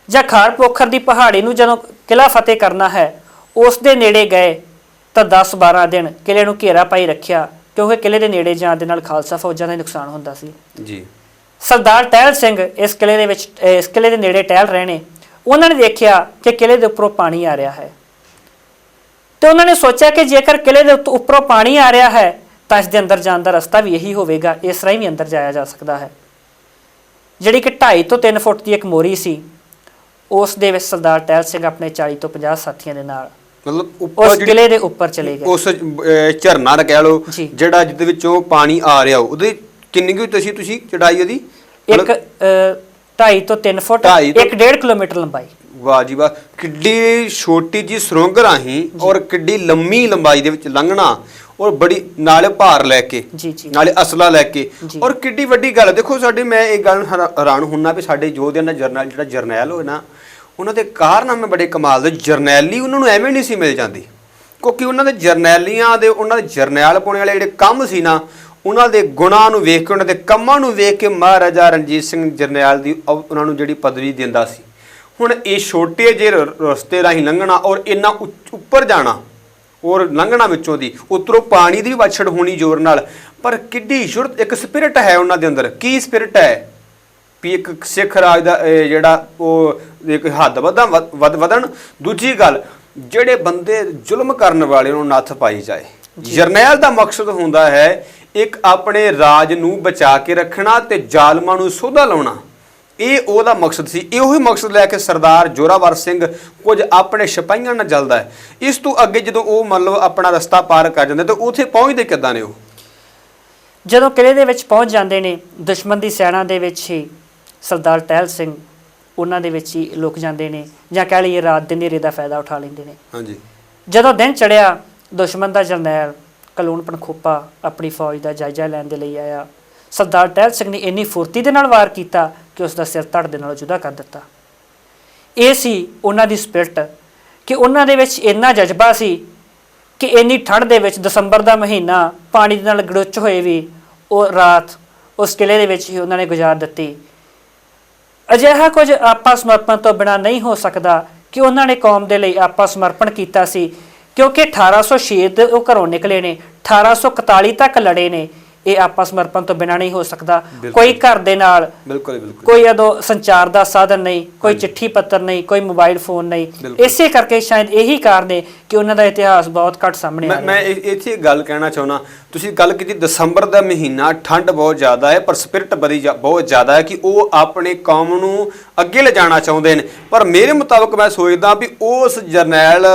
ਜਾਂ ਖਾਰ ਪੋਖਰ ਦੀ ਪਹਾੜੀ ਨੂੰ ਜਦੋਂ ਕਿਲਾ ਫਤਿਹ ਕਰਨਾ ਹੈ, ਉਸ ਦੇ ਨੇੜੇ ਗਏ ਤਾਂ 10-12 ਦਿਨ ਕਿਲੇ ਨੂੰ ਘੇਰਾ ਪਾਈ ਰੱਖਿਆ, ਕਿਉਂਕਿ ਕਿਲੇ ਦੇ ਨੇੜੇ ਜਾਣ ਦੇ ਨਾਲ ਖਾਲਸਾ ਫੌਜਾਂ ਦਾ ਨੁਕਸਾਨ ਹੁੰਦਾ ਸੀ ਜੀ। ਸਰਦਾਰ ਟਹਿਲ ਸਿੰਘ ਇਸ ਕਿਲੇ ਦੇ ਨੇੜੇ ਟਹਿਲ ਰਹੇ ਨੇ। ਉਹਨਾਂ ਨੇ ਦੇਖਿਆ ਕਿ ਕਿਲੇ ਦੇ ਉੱਪਰੋਂ ਪਾਣੀ ਆ ਰਿਹਾ ਹੈ, ਤੇ ਉਹਨਾਂ ਨੇ ਸੋਚਿਆ ਕਿ ਜੇਕਰ ਕਿਲੇ ਦੇ ਉੱਪਰੋਂ ਪਾਣੀ ਆ ਰਿਹਾ ਹੈ ਤਾਂ ਇਸ ਦੇ ਅੰਦਰ ਜਾਣ ਦਾ ਰਸਤਾ ਵੀ ਇਹੀ ਹੋਵੇਗਾ, ਇਸ ਰਾਹੀਂ ਵੀ ਅੰਦਰ ਜਾਇਆ ਜਾ ਸਕਦਾ ਹੈ। ਜਿਹੜੀ ਕਿ 2.5 ਤੋਂ 3 ਫੁੱਟ ਦੀ ਇੱਕ ਮੋਰੀ ਸੀ, ਉਸ ਦੇ ਵਿੱਚ ਸਰਦਾਰ ਟਹਿਲ ਸਿੰਘ ਆਪਣੇ 40 ਤੋਂ 50 ਸਾਥੀਆਂ ਦੇ ਨਾਲ ਮਤਲਬ ਉਸ ਕਿਲੇ ਦੇ ਉੱਪਰ ਚਲੇ ਗਏ। ਉਸ ਝਰਨਾ ਦਾ ਕਹਿ ਲਓ ਜੀ। ਜਿਹੜਾ ਜਿਹਦੇ ਵਿੱਚੋਂ ਪਾਣੀ ਆ ਰਿਹਾ ਉਹਦੇ ਕਿੰਨੀ ਕੁ ਤੁਸੀਂ ਚੜਾਈ ਉਹਦੀ? ਇੱਕ 2.5 ਤੋਂ 3 ਫੁੱਟ, 1.5 ਕਿਲੋਮੀਟਰ ਲੰਬਾਈ। ਵਾਹ ਜੀ ਵਾਹ, ਕਿੱਡੀ ਛੋਟੀ ਜੀ ਸੁਰੰਗ ਰਾਹੀਂ ਔਰ ਕਿੱਡੀ ਲੰਮੀ ਲੰਬਾਈ ਦੇ ਵਿੱਚ ਲੰਘਣਾ, ਔਰ ਬੜੀ ਨਾਲੇ ਭਾਰ ਲੈ ਕੇ, ਨਾਲੇ ਅਸਲਾ ਲੈ ਕੇ, ਔਰ ਕਿੱਡੀ ਵੱਡੀ ਗੱਲ। ਦੇਖੋ ਸਾਡੇ ਮੈਂ ਇਹ ਗੱਲ ਹੈਰਾਨ ਹੁੰਨਾ ਵੀ ਸਾਡੇ ਯੋਧਿਆਂ ਦਾ ਜਰਨਲ ਜਿਹੜਾ ਜਰਨੈਲ ਹੋਏ ਨਾ, ਉਹਨਾਂ ਦੇ ਕਾਰਨਾਮੇ ਬੜੇ ਕਮਾਲ ਦੇ। ਜਰਨੈਲੀ ਉਹਨਾਂ ਨੂੰ ਐਵੇਂ ਨਹੀਂ ਸੀ ਮਿਲ ਜਾਂਦੀ, ਕਿਉਂਕਿ ਉਹਨਾਂ ਦੇ ਜਰਨੈਲੀਆਂ ਦੇ, ਉਹਨਾਂ ਦੇ ਜਰਨੈਲ ਪਾਉਣੇ ਵਾਲੇ ਜਿਹੜੇ ਕੰਮ ਸੀ ਨਾ, ਉਹਨਾਂ ਦੇ ਗੁਣਾਂ ਨੂੰ ਵੇਖ ਕੇ, ਉਹਨਾਂ ਦੇ ਕੰਮਾਂ ਨੂੰ ਵੇਖ ਕੇ ਮਹਾਰਾਜਾ ਰਣਜੀਤ ਸਿੰਘ ਜਰਨੈਲ ਦੀ ਉਹਨਾਂ ਨੂੰ ਜਿਹੜੀ ਪਦਵੀ ਦਿੰਦਾ ਸੀ। ਹੁਣ ਇਹ ਛੋਟੇ ਜਿਹੇ ਰਸਤੇ ਰਾਹੀਂ ਲੰਘਣਾ ਔਰ ਇੰਨਾ ਉੱਪਰ ਜਾਣਾ ਔਰ ਲੰਘਣਾ ਵਿੱਚੋਂ ਦੀ, ਉੱਤਰੋਂ ਪਾਣੀ ਦੀ ਵੀ ਵਾਛੜ ਹੋਣੀ ਜ਼ੋਰ ਨਾਲ, ਪਰ ਕਿੱਡੀ ਜੁਰਤ, ਇੱਕ ਸਪਿਰਿਟ ਹੈ ਉਹਨਾਂ ਦੇ ਅੰਦਰ। ਕੀ ਸਪਿਰਿਟ ਹੈ ਵੀ ਇੱਕ ਸਿੱਖ ਰਾਜ ਦਾ ਜਿਹੜਾ ਉਹ ਇੱਕ ਹੱਦ ਵਧਣ। ਦੂਜੀ ਗੱਲ, ਜਿਹੜੇ ਬੰਦੇ ਜ਼ੁਲਮ ਕਰਨ ਵਾਲੇ ਨੂੰ ਨੱਥ ਪਾਈ ਜਾਏ। ਜਰਨੈਲ ਦਾ ਮਕਸਦ ਹੁੰਦਾ ਹੈ ਇੱਕ ਆਪਣੇ ਰਾਜ ਨੂੰ ਬਚਾ ਕੇ ਰੱਖਣਾ ਤੇ ਜ਼ਾਲਮਾਂ ਨੂੰ ਸੋਧਾ ਲਾਉਣਾ। ਇਹ ਉਹਦਾ ਮਕਸਦ ਸੀ। ਇਹੋ ਹੀ ਮਕਸਦ ਲੈ ਕੇ ਸਰਦਾਰ ਜ਼ੋਰਾਵਰ ਸਿੰਘ ਕੁਝ ਆਪਣੇ ਸਿਪਾਹੀਆਂ ਨਾਲ ਜਲਦਾ ਹੈ। ਇਸ ਤੋਂ ਅੱਗੇ ਜਦੋਂ ਉਹ ਮਤਲਬ ਆਪਣਾ ਰਸਤਾ ਪਾਰ ਕਰ ਜਾਂਦੇ ਤਾਂ ਉੱਥੇ ਪਹੁੰਚਦੇ ਕਿੱਦਾਂ ਨੇ? ਉਹ ਜਦੋਂ ਕਿਲੇ ਦੇ ਵਿੱਚ ਪਹੁੰਚ ਜਾਂਦੇ ਨੇ, ਦੁਸ਼ਮਣ ਦੀ ਸੈਨਾ ਦੇ ਵਿੱਚ ਹੀ ਸਰਦਾਰ ਟਹਿਲ ਸਿੰਘ ਉਹਨਾਂ ਦੇ ਵਿੱਚ ਹੀ ਲੁਕ ਜਾਂਦੇ ਨੇ, ਜਾਂ ਕਹਿ ਲਈਏ ਰਾਤ ਦੇ ਹਨੇਰੇ ਦਾ ਫਾਇਦਾ ਉਠਾ ਲੈਂਦੇ ਨੇ। ਹਾਂਜੀ। ਜਦੋਂ ਦਿਨ ਚੜਿਆ, ਦੁਸ਼ਮਣ ਦਾ ਜਰਨੈਲ ਕਲੂਣ ਪਣਖੋਪਾ ਆਪਣੀ ਫੌਜ ਦਾ ਜਾਇਜ਼ਾ ਲੈਣ ਦੇ ਲਈ ਆਇਆ। ਸਰਦਾਰ ਟਹਿਲ ਸਿੰਘ ਨੇ ਇੰਨੀ ਫੁਰਤੀ ਦੇ ਨਾਲ ਵਾਰ ਕੀਤਾ ਕਿ ਉਸ ਦਾ ਸਿਰ ਧੜ ਦੇ ਨਾਲ ਜੁਦਾ ਕਰ ਦਿੱਤਾ। ਇਹ ਸੀ ਉਹਨਾਂ ਦੀ ਸਪਿਰਿਟ, ਕਿ ਉਹਨਾਂ ਦੇ ਵਿੱਚ ਇੰਨਾ ਜਜ਼ਬਾ ਸੀ ਕਿ ਇੰਨੀ ਠੰਡ ਦੇ ਵਿੱਚ, ਦਸੰਬਰ ਦਾ ਮਹੀਨਾ, ਪਾਣੀ ਦੇ ਨਾਲ ਗੜੁੱਚ ਹੋਏ ਵੀ ਉਹ ਰਾਤ ਉਸ ਕਿਲੇ ਦੇ ਵਿੱਚ ਹੀ ਉਹਨਾਂ ਨੇ ਗੁਜ਼ਾਰ ਦਿੱਤੀ। ਅਜਿਹਾ ਕੁਝ ਆਪਾ ਸਮਰਪਣ ਤੋਂ ਬਿਨਾਂ ਨਹੀਂ ਹੋ ਸਕਦਾ ਕਿ ਉਹਨਾਂ ਨੇ ਕੌਮ ਦੇ ਲਈ ਆਪਾ ਸਮਰਪਣ ਕੀਤਾ ਸੀ, ਕਿਉਂਕਿ 1806 ਦੇ ਉਹ ਘਰੋਂ ਨਿਕਲੇ ਨੇ, 1841 ਤੱਕ ਲੜੇ ਨੇ। ਇਹ ਆਪਾ ਸਮਰਪਣ ਤੋਂ ਬਿਨਾਂ ਨਹੀਂ ਹੋ ਸਕਦਾ। ਕੋਈ ਘਰ ਦੇ ਨਾਲ ਕੋਈ ਉਦੋਂ ਸੰਚਾਰ ਦਾ ਸਾਧਨ ਨਹੀਂ, ਕੋਈ ਚਿੱਠੀ ਪੱਤਰ ਨਹੀਂ, ਕੋਈ ਮੋਬਾਈਲ ਫੋਨ ਨਹੀਂ। ਇਸੇ ਕਰਕੇ ਸ਼ਾਇਦ ਇਹੀ ਕਾਰਨ ਹੈ ਕਿ ਉਹਨਾਂ ਦਾ ਇਤਿਹਾਸ ਬਹੁਤ ਘੱਟ ਸਾਹਮਣੇ ਆ ਰਿਹਾ। ਮੈਂ ਇੱਥੇ ਗੱਲ ਕਹਿਣਾ ਚਾਹੁੰਦਾ, ਤੁਸੀਂ ਗੱਲ ਕੀਤੀ ਦਸੰਬਰ ਦਾ ਮਹੀਨਾ, ਠੰਡ ਬਹੁਤ ਜ਼ਿਆਦਾ ਹੈ, ਪਰ ਸਪਿਰਿਟ ਬਹੁਤ ਜ਼ਿਆਦਾ ਹੈ ਕਿ ਉਹ ਆਪਣੇ ਕੌਮ ਨੂੰ ਅੱਗੇ ਲਿਜਾਣਾ ਚਾਹੁੰਦੇ ਨੇ। ਪਰ ਮੇਰੇ ਮੁਤਾਬਕ ਮੈਂ ਸੋਚਦਾ ਵੀ ਉਸ ਜਰਨੈਲ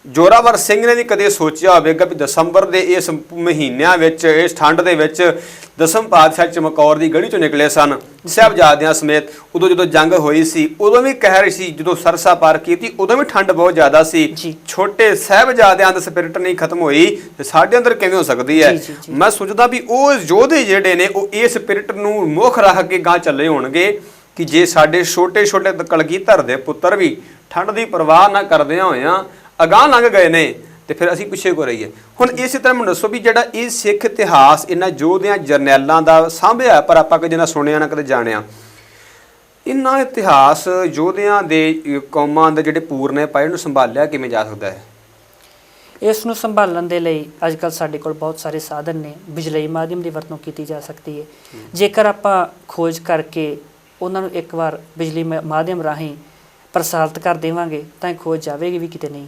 ਜ਼ੋਰਾਵਰ ਸਿੰਘ ਨੇ ਵੀ ਕਦੇ ਸੋਚਿਆ ਹੋਵੇਗਾ ਵੀ ਦਸੰਬਰ ਦੇ ਇਸ ਮਹੀਨਿਆਂ ਵਿੱਚ, ਇਸ ਠੰਡ ਦੇ ਵਿੱਚ ਦਸਮ ਪਾਤਸ਼ਾਹ ਚਮਕੌਰ ਦੀ ਗੜੀ ਚੋਂ ਨਿਕਲੇ ਸਨ ਸਾਹਿਬਜ਼ਾਦਿਆਂ ਸਮੇਤ। ਉਦੋਂ ਜਦੋਂ ਜੰਗ ਹੋਈ ਸੀ, ਉਦੋਂ ਵੀ ਕਹਿ ਰਹੀ ਸੀ, ਜਦੋਂ ਸਰਸਾ ਪਾਰ ਕੀਤੀ ਉਦੋਂ ਵੀ ਠੰਡ ਬਹੁਤ ਜ਼ਿਆਦਾ ਸੀ। ਛੋਟੇ ਸਾਹਿਬਜ਼ਾਦਿਆਂ ਦਾ ਸਪਿਰਿਟ ਨਹੀਂ ਖਤਮ ਹੋਈ ਤੇ ਸਾਡੇ ਅੰਦਰ ਕਿਵੇਂ ਹੋ ਸਕਦੀ ਹੈ? ਮੈਂ ਸੋਚਦਾ ਵੀ ਉਹ ਯੋਧੇ ਜਿਹੜੇ ਨੇ ਉਹ ਇਸ ਸਪਿਰਿਟ ਨੂੰ ਮੁੱਖ ਰੱਖ ਕੇ ਗਾਂ ਚੱਲੇ ਹੋਣਗੇ ਕਿ ਜੇ ਸਾਡੇ ਛੋਟੇ ਛੋਟੇ ਕਲਗੀਧਰ ਦੇ ਪੁੱਤਰ ਵੀ ਠੰਡ ਦੀ ਪਰਵਾਹ ਨਾ ਕਰਦਿਆਂ ਹੋਇਆਂ ਅਗਾਂਹ ਲੰਘ ਗਏ ਨੇ ਤੇ ਫਿਰ ਅਸੀਂ ਪਿੱਛੇ ਕੋ ਰਹੀਏ। ਹੁਣ ਇਸੇ ਤਰ੍ਹਾਂ ਮੈਨੂੰ ਦੱਸੋ ਵੀ ਜਿਹੜਾ ਇਹ ਸਿੱਖ ਇਤਿਹਾਸ ਇਹਨਾਂ ਯੋਧਿਆਂ ਜਰਨੈਲਾਂ ਦਾ ਸਾਂਭਿਆ, ਪਰ ਆਪਾਂ ਕਦੇ ਨਾ ਸੁਣਿਆ ਨਾ ਕਦੇ ਜਾਣਿਆ, ਇਹਨਾਂ ਇਤਿਹਾਸ ਯੋਧਿਆਂ ਦੇ ਕੌਮਾਂ ਦੇ ਜਿਹੜੇ ਪੂਰਨੇ ਪਾਏ ਨੂੰ ਸੰਭਾਲਿਆ ਕਿਵੇਂ ਜਾ ਸਕਦਾ ਹੈ? ਇਸ ਨੂੰ ਸੰਭਾਲਣ ਦੇ ਲਈ ਅੱਜ ਕੱਲ੍ਹ ਸਾਡੇ ਕੋਲ ਬਹੁਤ ਸਾਰੇ ਸਾਧਨ ਨੇ। ਬਿਜਲਈ ਮਾਧਿਅਮ ਦੀ ਵਰਤੋਂ ਕੀਤੀ ਜਾ ਸਕਦੀ ਹੈ। ਜੇਕਰ ਆਪਾਂ ਖੋਜ ਕਰਕੇ ਉਹਨਾਂ ਨੂੰ ਇੱਕ ਵਾਰ ਬਿਜਲੀ ਮਾਧਿਅਮ ਰਾਹੀਂ ਪ੍ਰਸਾਰਿਤ ਕਰ ਦੇਵਾਂਗੇ ਤਾਂ ਇਹ ਖੋਜ ਜਾਵੇਗੀ ਵੀ ਕਿਤੇ ਨਹੀਂ।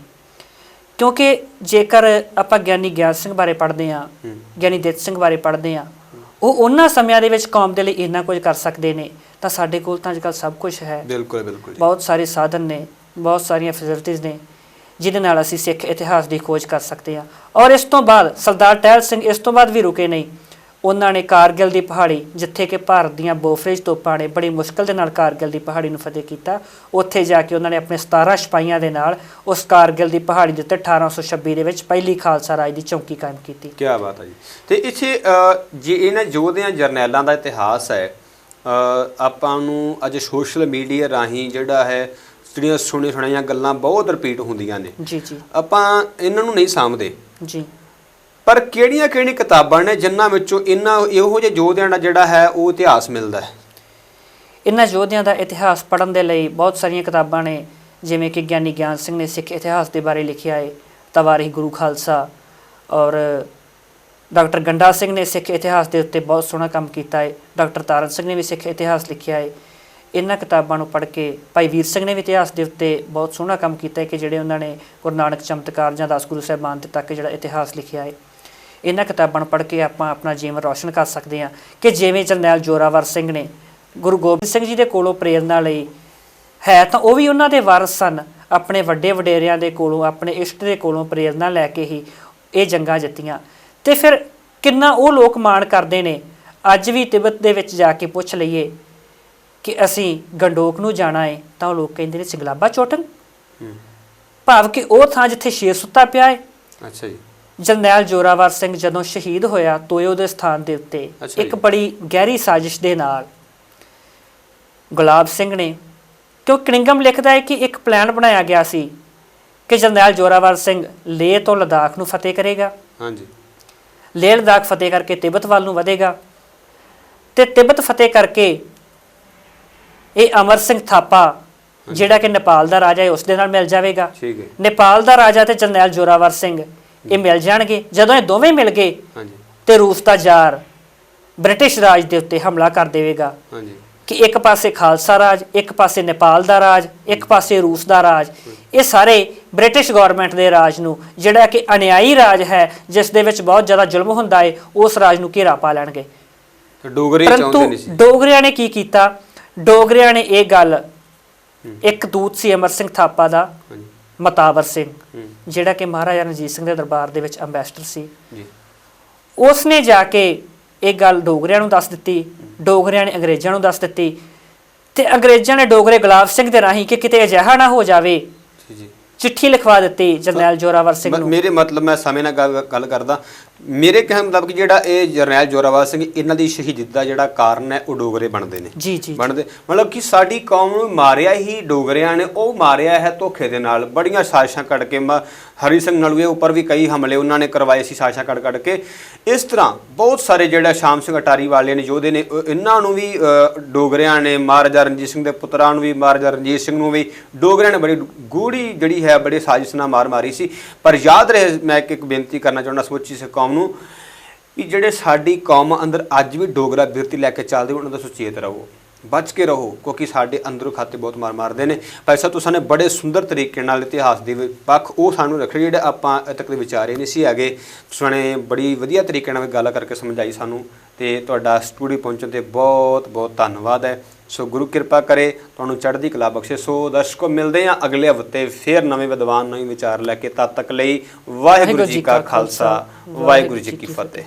ਕਿਉਂਕਿ ਜੇਕਰ ਆਪਾਂ ਗਿਆਨੀ ਗਿਆਨ ਸਿੰਘ ਬਾਰੇ ਪੜ੍ਹਦੇ ਹਾਂ, ਗਿਆਨੀ ਦਿੱਤ ਸਿੰਘ ਬਾਰੇ ਪੜ੍ਹਦੇ ਹਾਂ, ਉਹ ਉਹਨਾਂ ਸਮਿਆਂ ਦੇ ਵਿੱਚ ਕੌਮ ਦੇ ਲਈ ਇੰਨਾ ਕੁਝ ਕਰ ਸਕਦੇ ਨੇ, ਤਾਂ ਸਾਡੇ ਕੋਲ ਤਾਂ ਅੱਜ ਕੱਲ੍ਹ ਸਭ ਕੁਝ ਹੈ। ਬਿਲਕੁਲ ਬਹੁਤ ਸਾਰੇ ਸਾਧਨ ਨੇ, ਬਹੁਤ ਸਾਰੀਆਂ ਫੈਸਿਲਿਟੀਜ਼ ਨੇ ਜਿਹਦੇ ਨਾਲ ਅਸੀਂ ਸਿੱਖ ਇਤਿਹਾਸ ਦੀ ਖੋਜ ਕਰ ਸਕਦੇ ਹਾਂ। ਔਰ ਇਸ ਤੋਂ ਬਾਅਦ ਸਰਦਾਰ ਟਹਿਲ ਸਿੰਘ ਇਸ ਤੋਂ ਬਾਅਦ ਵੀ ਰੁਕੇ ਨਹੀਂ। ਉਹਨਾਂ ਨੇ ਕਾਰਗਿਲ ਦੀ ਪਹਾੜੀ, ਜਿੱਥੇ ਕਿ ਭਾਰਤ ਦੀਆਂ ਬੋਫਰੇਜ ਤੋਪਾਂ ਨੇ ਬੜੀ ਮੁਸ਼ਕਿਲ ਦੇ ਨਾਲ ਕਾਰਗਿਲ ਦੀ ਪਹਾੜੀ ਨੂੰ ਫਤਿਹ ਕੀਤਾ, ਉੱਥੇ ਜਾ ਕੇ ਉਹਨਾਂ ਨੇ ਆਪਣੇ 17 ਸਿਪਾਹੀਆਂ ਦੇ ਨਾਲ ਉਸ ਕਾਰਗਿਲ ਦੀ ਪਹਾੜੀ ਦੇ ਉੱਤੇ 1826 ਦੇ ਵਿੱਚ ਪਹਿਲੀ ਖਾਲਸਾ ਰਾਜ ਦੀ ਚੌਕੀ ਕਾਇਮ ਕੀਤੀ। ਕੀ ਬਾਤ ਹੈ ਜੀ। ਤੇ ਇੱਥੇ ਜੇ ਇਹਨਾਂ ਯੋਧਿਆਂ ਜਰਨੈਲਾਂ ਦਾ ਇਤਿਹਾਸ ਹੈ, ਆਪਾਂ ਨੂੰ ਅੱਜ ਸੋਸ਼ਲ ਮੀਡੀਆ ਰਾਹੀਂ ਜਿਹੜਾ ਹੈ ਜਿਹੜੀਆਂ ਸੁਣੀਆਂ ਗੱਲਾਂ ਬਹੁਤ ਰਿਪੀਟ ਹੁੰਦੀਆਂ ਨੇ, ਆਪਾਂ ਇਹਨਾਂ ਨੂੰ ਨਹੀਂ ਸਾਂਭਦੇ ਜੀ। ਪਰ ਕਿਹੜੀਆਂ ਕਿਤਾਬਾਂ ਨੇ ਜਿਨ੍ਹਾਂ ਵਿੱਚੋਂ ਇਹੋ ਜਿਹੇ ਯੋਧਿਆਂ ਦਾ ਜਿਹੜਾ ਹੈ ਉਹ ਇਤਿਹਾਸ ਮਿਲਦਾ ਹੈ? ਇਹਨਾਂ ਯੋਧਿਆਂ ਦਾ ਇਤਿਹਾਸ ਪੜ੍ਹਨ ਦੇ ਲਈ ਬਹੁਤ ਸਾਰੀਆਂ ਕਿਤਾਬਾਂ ਨੇ, ਜਿਵੇਂ ਕਿ ਗਿਆਨੀ ਗਿਆਨ ਸਿੰਘ ਨੇ ਸਿੱਖ ਇਤਿਹਾਸ ਦੇ ਬਾਰੇ ਲਿਖਿਆ ਹੈ, ਤਵਾਰੀ ਗੁਰੂ ਖਾਲਸਾ, ਔਰ ਡਾਕਟਰ ਗੰਡਾ ਸਿੰਘ ਨੇ ਸਿੱਖ ਇਤਿਹਾਸ ਦੇ ਉੱਤੇ ਬਹੁਤ ਸੋਹਣਾ ਕੰਮ ਕੀਤਾ ਹੈ। ਡਾਕਟਰ ਤਾਰਨ ਸਿੰਘ ਨੇ ਵੀ ਸਿੱਖ ਇਤਿਹਾਸ ਲਿਖਿਆ ਹੈ। ਇਹਨਾਂ ਕਿਤਾਬਾਂ ਨੂੰ ਪੜ੍ਹ ਕੇ ਭਾਈ ਵੀਰ ਸਿੰਘ ਨੇ ਵੀ ਇਤਿਹਾਸ ਦੇ ਉੱਤੇ ਬਹੁਤ ਸੋਹਣਾ ਕੰਮ ਕੀਤਾ ਹੈ ਕਿ ਜਿਹੜੇ ਉਹਨਾਂ ਨੇ ਗੁਰੂ ਨਾਨਕ ਚਮਤਕਾਰ ਜਾਂ 10 ਗੁਰੂ ਸਾਹਿਬਾਨ ਦੇ ਤੱਕ ਜਿਹੜਾ ਇਤਿਹਾਸ ਲਿਖਿਆ ਹੈ। ਇਹਨਾਂ ਕਿਤਾਬਾਂ ਨੂੰ ਪੜ੍ਹ ਕੇ ਆਪਾਂ ਆਪਣਾ ਜੀਵਨ ਰੌਸ਼ਨ ਕਰ ਸਕਦੇ ਹਾਂ ਕਿ ਜਿਵੇਂ ਜਰਨੈਲ ਜ਼ੋਰਾਵਰ ਸਿੰਘ ਨੇ ਗੁਰੂ ਗੋਬਿੰਦ ਸਿੰਘ ਜੀ ਦੇ ਕੋਲੋਂ ਪ੍ਰੇਰਨਾ ਲਈ, ਹੈ ਤਾਂ ਉਹ ਵੀ ਉਹਨਾਂ ਦੇ ਵਾਰਸ ਸਨ, ਆਪਣੇ ਵੱਡੇ ਵਡੇਰਿਆਂ ਦੇ ਕੋਲੋਂ, ਆਪਣੇ ਇਸ਼ਟ ਦੇ ਕੋਲੋਂ ਪ੍ਰੇਰਨਾ ਲੈ ਕੇ ਹੀ ਇਹ ਜੰਗਾਂ ਜਿੱਤੀਆਂ। ਤੇ ਫਿਰ ਕਿੰਨਾ ਉਹ ਲੋਕ ਮਾਣ ਕਰਦੇ ਨੇ। ਅੱਜ ਵੀ ਤਿੱਬਤ ਦੇ ਵਿੱਚ ਜਾ ਕੇ ਪੁੱਛ ਲਈਏ ਕਿ ਅਸੀਂ ਗੰਡੋਕ ਨੂੰ ਜਾਣਾ ਹੈ ਤਾਂ ਉਹ ਲੋਕ ਕਹਿੰਦੇ ਨੇ ਸਿੰਗਲਾਬਾ ਚੋਟਨ, ਭਾਵ ਕਿ ਉਹ ਥਾਂ ਜਿੱਥੇ ਸ਼ੇਰ ਸੁੱਤਾ ਪਿਆ ਹੈ। ਅੱਛਾ ਜੀ। ਜਰਨੈਲ ਜ਼ੋਰਾਵਰ ਸਿੰਘ ਜਦੋਂ ਸ਼ਹੀਦ ਹੋਇਆ ਤੋਇਓ ਦੇ ਸਥਾਨ ਦੇ ਉੱਤੇ ਇੱਕ ਬੜੀ ਗਹਿਰੀ ਸਾਜ਼ਿਸ਼ ਦੇ ਨਾਲ ਗੁਲਾਬ ਸਿੰਘ ਨੇ, ਕਿਉਂ ਕਨਿੰਗਮ ਲਿਖਦਾ ਹੈ ਕਿ ਇੱਕ ਪਲਾਨ ਬਣਾਇਆ ਗਿਆ ਸੀ ਕਿ ਜਰਨੈਲ ਜ਼ੋਰਾਵਰ ਸਿੰਘ ਲੇਹ ਤੋਂ ਲਦਾਖ ਨੂੰ ਫਤਿਹ ਕਰੇਗਾ। ਹਾਂਜੀ। ਲੇਹ ਲਦਾਖ ਫਤਿਹ ਕਰਕੇ ਤਿੱਬਤ ਵੱਲ ਨੂੰ ਵਧੇਗਾ ਤੇ ਤਿੱਬਤ ਫਤਿਹ ਕਰਕੇ ਇਹ ਅਮਰ ਸਿੰਘ ਥਾਪਾ ਜਿਹੜਾ ਕਿ ਨੇਪਾਲ ਦਾ ਰਾਜਾ ਹੈ ਉਸ ਦੇ ਨਾਲ ਮਿਲ ਜਾਵੇਗਾ। ਠੀਕ ਹੈ। ਨੇਪਾਲ ਦਾ ਰਾਜਾ ਤੇ ਜਰਨੈਲ ਜ਼ੋਰਾਵਰ ਸਿੰਘ ਇਹ ਮਿਲ ਜਾਣਗੇ। ਜਦੋਂ ਇਹ ਦੋਵੇਂ ਮਿਲ ਗਏ ਤੇ ਰੂਸ ਦਾ ਜ਼ਾਰ ਬ੍ਰਿਟਿਸ਼ ਰਾਜ ਦੇ ਉੱਤੇ ਹਮਲਾ ਕਰ ਦੇਵੇਗਾ ਕਿ ਇੱਕ ਪਾਸੇ ਖਾਲਸਾ ਰਾਜ, ਇੱਕ ਪਾਸੇ ਨੇਪਾਲ ਦਾ ਰਾਜ, ਇੱਕ ਪਾਸੇ ਰੂਸ ਦਾ ਰਾਜ। ਇਹ ਸਾਰੇ ਬ੍ਰਿਟਿਸ਼ ਗਵਰਨਮੈਂਟ ਦੇ ਰਾਜ ਨੂੰ, ਜਿਹੜਾ ਕਿ ਅਨਿਆਈ ਰਾਜ ਹੈ ਜਿਸ ਦੇ ਵਿੱਚ ਬਹੁਤ ਜ਼ਿਆਦਾ ਜ਼ੁਲਮ ਹੁੰਦਾ ਹੈ, ਉਸ ਰਾਜ ਨੂੰ ਘੇਰਾ ਪਾ ਲੈਣਗੇ। ਪਰੰਤੂ ਡੋਗਰਿਆਂ ਨੇ ਕੀ ਕੀਤਾ? ਡੋਗਰਿਆਂ ਨੇ ਇਹ ਗੱਲ, ਇੱਕ ਦੂਤ ਸੀ ਅਮਰ ਸਿੰਘ ਥਾਪਾ ਦਾ, ਮਤਾਵਰ ਸਿੰਘ, ਜਿਹੜਾ ਕਿ ਮਹਾਰਾਜਾ ਰਣਜੀਤ ਸਿੰਘ ਦੇ ਦਰਬਾਰ ਦੇ ਵਿੱਚ ਅੰਬੈਸਡਰ ਸੀ, ਉਸ ਨੇ ਜਾ ਕੇ ਇਹ ਗੱਲ ਡੋਗਰਿਆਂ ਨੂੰ ਦੱਸ ਦਿੱਤੀ। ਡੋਗਰਿਆਂ ਨੇ ਅੰਗਰੇਜ਼ਾਂ ਨੂੰ ਦੱਸ ਦਿੱਤੀ ਤੇ ਅੰਗਰੇਜ਼ਾਂ ਨੇ ਡੋਗਰੇ ਗੁਲਾਬ ਸਿੰਘ ਦੇ ਰਾਹੀਂ ਕਿ ਕਿਤੇ ਅਜਿਹਾ ਨਾ ਹੋ ਜਾਵੇ ਚਿੱਠੀ ਲਿਖਵਾ ਦਿੱਤੀ ਜਰਨੈਲ ਜ਼ੋਰਾਵਰ ਸਿੰਘ ਨੂੰ। ਮੇਰੇ ਮਤਲਬ ਮੈਂ ਸਮੇਂ ਨਾਲ ਗੱਲ ਕਰਦਾ, ਮੇਰੇ ਕਹਿਣ ਮੁਤਾਬਕ ਜਿਹੜਾ ਇਹ ਜਰਨੈਲ ਜ਼ੋਰਾਵਰ ਸਿੰਘ ਇਹਨਾਂ ਦੀ ਸ਼ਹੀਦੀ ਦਾ ਜਿਹੜਾ ਕਾਰਨ ਹੈ ਉਹ ਡੋਗਰੇ ਬਣਦੇ ਨੇ। ਜੀ ਜੀ। ਬਣਦੇ ਮਤਲਬ ਕਿ ਸਾਡੀ ਕੌਮ ਨੂੰ ਮਾਰਿਆ ਹੀ ਡੋਗਰਿਆਂ ਨੇ, ਉਹ ਮਾਰਿਆ ਹੈ ਧੋਖੇ ਦੇ ਨਾਲ, ਬੜੀਆਂ ਸਾਜ਼ਿਸ਼ਾਂ ਕੱਢ ਕੇ। ਹਰੀ ਸਿੰਘ ਨਲੂਏ ਉੱਪਰ ਵੀ ਕਈ ਹਮਲੇ ਉਹਨਾਂ ਨੇ ਕਰਵਾਏ ਸੀ ਸਾਜ਼ਿਸ਼ਾਂ ਕੱਢ ਕੇ। ਇਸ ਤਰ੍ਹਾਂ ਬਹੁਤ ਸਾਰੇ ਜਿਹੜਾ ਸ਼ਾਮ ਸਿੰਘ ਅਟਾਰੀ ਵਾਲੇ ਨੇ ਯੋਧੇ ਨੇ, ਇਹਨਾਂ ਨੂੰ ਵੀ ਡੋਗਰਿਆਂ ਨੇ, ਮਹਾਰਾਜਾ ਰਣਜੀਤ ਸਿੰਘ ਦੇ ਪੁੱਤਰਾਂ ਨੂੰ ਵੀ, ਮਹਾਰਾਜਾ ਰਣਜੀਤ ਸਿੰਘ ਨੂੰ ਵੀ ਡੋਗਰਿਆਂ ਨੇ ਬੜੀ ਗੂੜੀ ਜਿਹੜੀ ਹੈ ਬੜੇ ਸਾਜ਼ਿਸ਼ ਨਾਲ ਮਾਰ ਮਾਰੀ ਸੀ। ਪਰ ਯਾਦ ਰਹੇ, ਮੈਂ ਇੱਕ ਬੇਨਤੀ ਕਰਨਾ ਚਾਹੁੰਦਾ ਸਮੁੱਚੀ ਸਿੱਖ ਕੌਮ ਨੂੰ ਕਿ ਜਿਹੜੇ ਸਾਡੀ ਕੌਮ ਅੰਦਰ ਅੱਜ ਵੀ ਡੋਗਰਾ ਬਿਰਤੀ ਲੈ ਕੇ ਚੱਲਦੇ ਉਹਨਾਂ ਦਾ ਸੁਚੇਤ ਰਹੋ, ਬਚ ਕੇ ਰਹੋ, ਕਿਉਂਕਿ ਸਾਡੇ ਅੰਦਰੋਂ ਖਾਤੇ ਬਹੁਤ ਮਾਰ ਮਾਰਦੇ ਨੇ। ਭਾਈ ਸਾਹਿਬ ਤੁਸੀਂ ਨੇ ਬੜੇ ਸੁੰਦਰ ਤਰੀਕੇ ਨਾਲ ਇਤਿਹਾਸ ਦੇ ਪੱਖ ਉਹ ਸਾਨੂੰ ਰੱਖੇ ਜਿਹੜੇ ਆਪਾਂ ਅਜੇ ਤੱਕ ਦੇ ਵਿਚਾਰੇ ਨਹੀਂ ਸੀ ਹੈਗੇ। ਤੁਸੀਂ ਨੇ ਬੜੀ ਵਧੀਆ ਤਰੀਕੇ ਨਾਲ ਗੱਲ ਕਰਕੇ ਸਮਝਾਈ ਸਾਨੂੰ, ਤੇ ਤੁਹਾਡਾ ਸਟੂਡੀਓ ਪਹੁੰਚਣ ਤੇ ਬਹੁਤ ਬਹੁਤ ਧੰਨਵਾਦ ਹੈ। ਸੋ ਗੁਰੂ ਕਿਰਪਾ ਕਰੇ, ਤੁਹਾਨੂੰ ਚੜ੍ਹਦੀ ਕਲਾ ਬਖਸ਼ੇ। ਸੋ ਦਰਸ਼ਕੋ, ਮਿਲਦੇ ਹਾਂ ਅਗਲੇ ਹਫ਼ਤੇ ਫੇਰ ਨਵੇਂ ਵਿਦਵਾਨ, ਨਵੇਂ ਵਿਚਾਰ ਲੈ ਕੇ। ਤਦ ਤੱਕ ਲਈ ਵਾਹਿਗੁਰੂ ਜੀ ਕਾ ਖਾਲਸਾ, ਵਾਹਿਗੁਰੂ ਜੀ ਕੀ ਫਤਿਹ।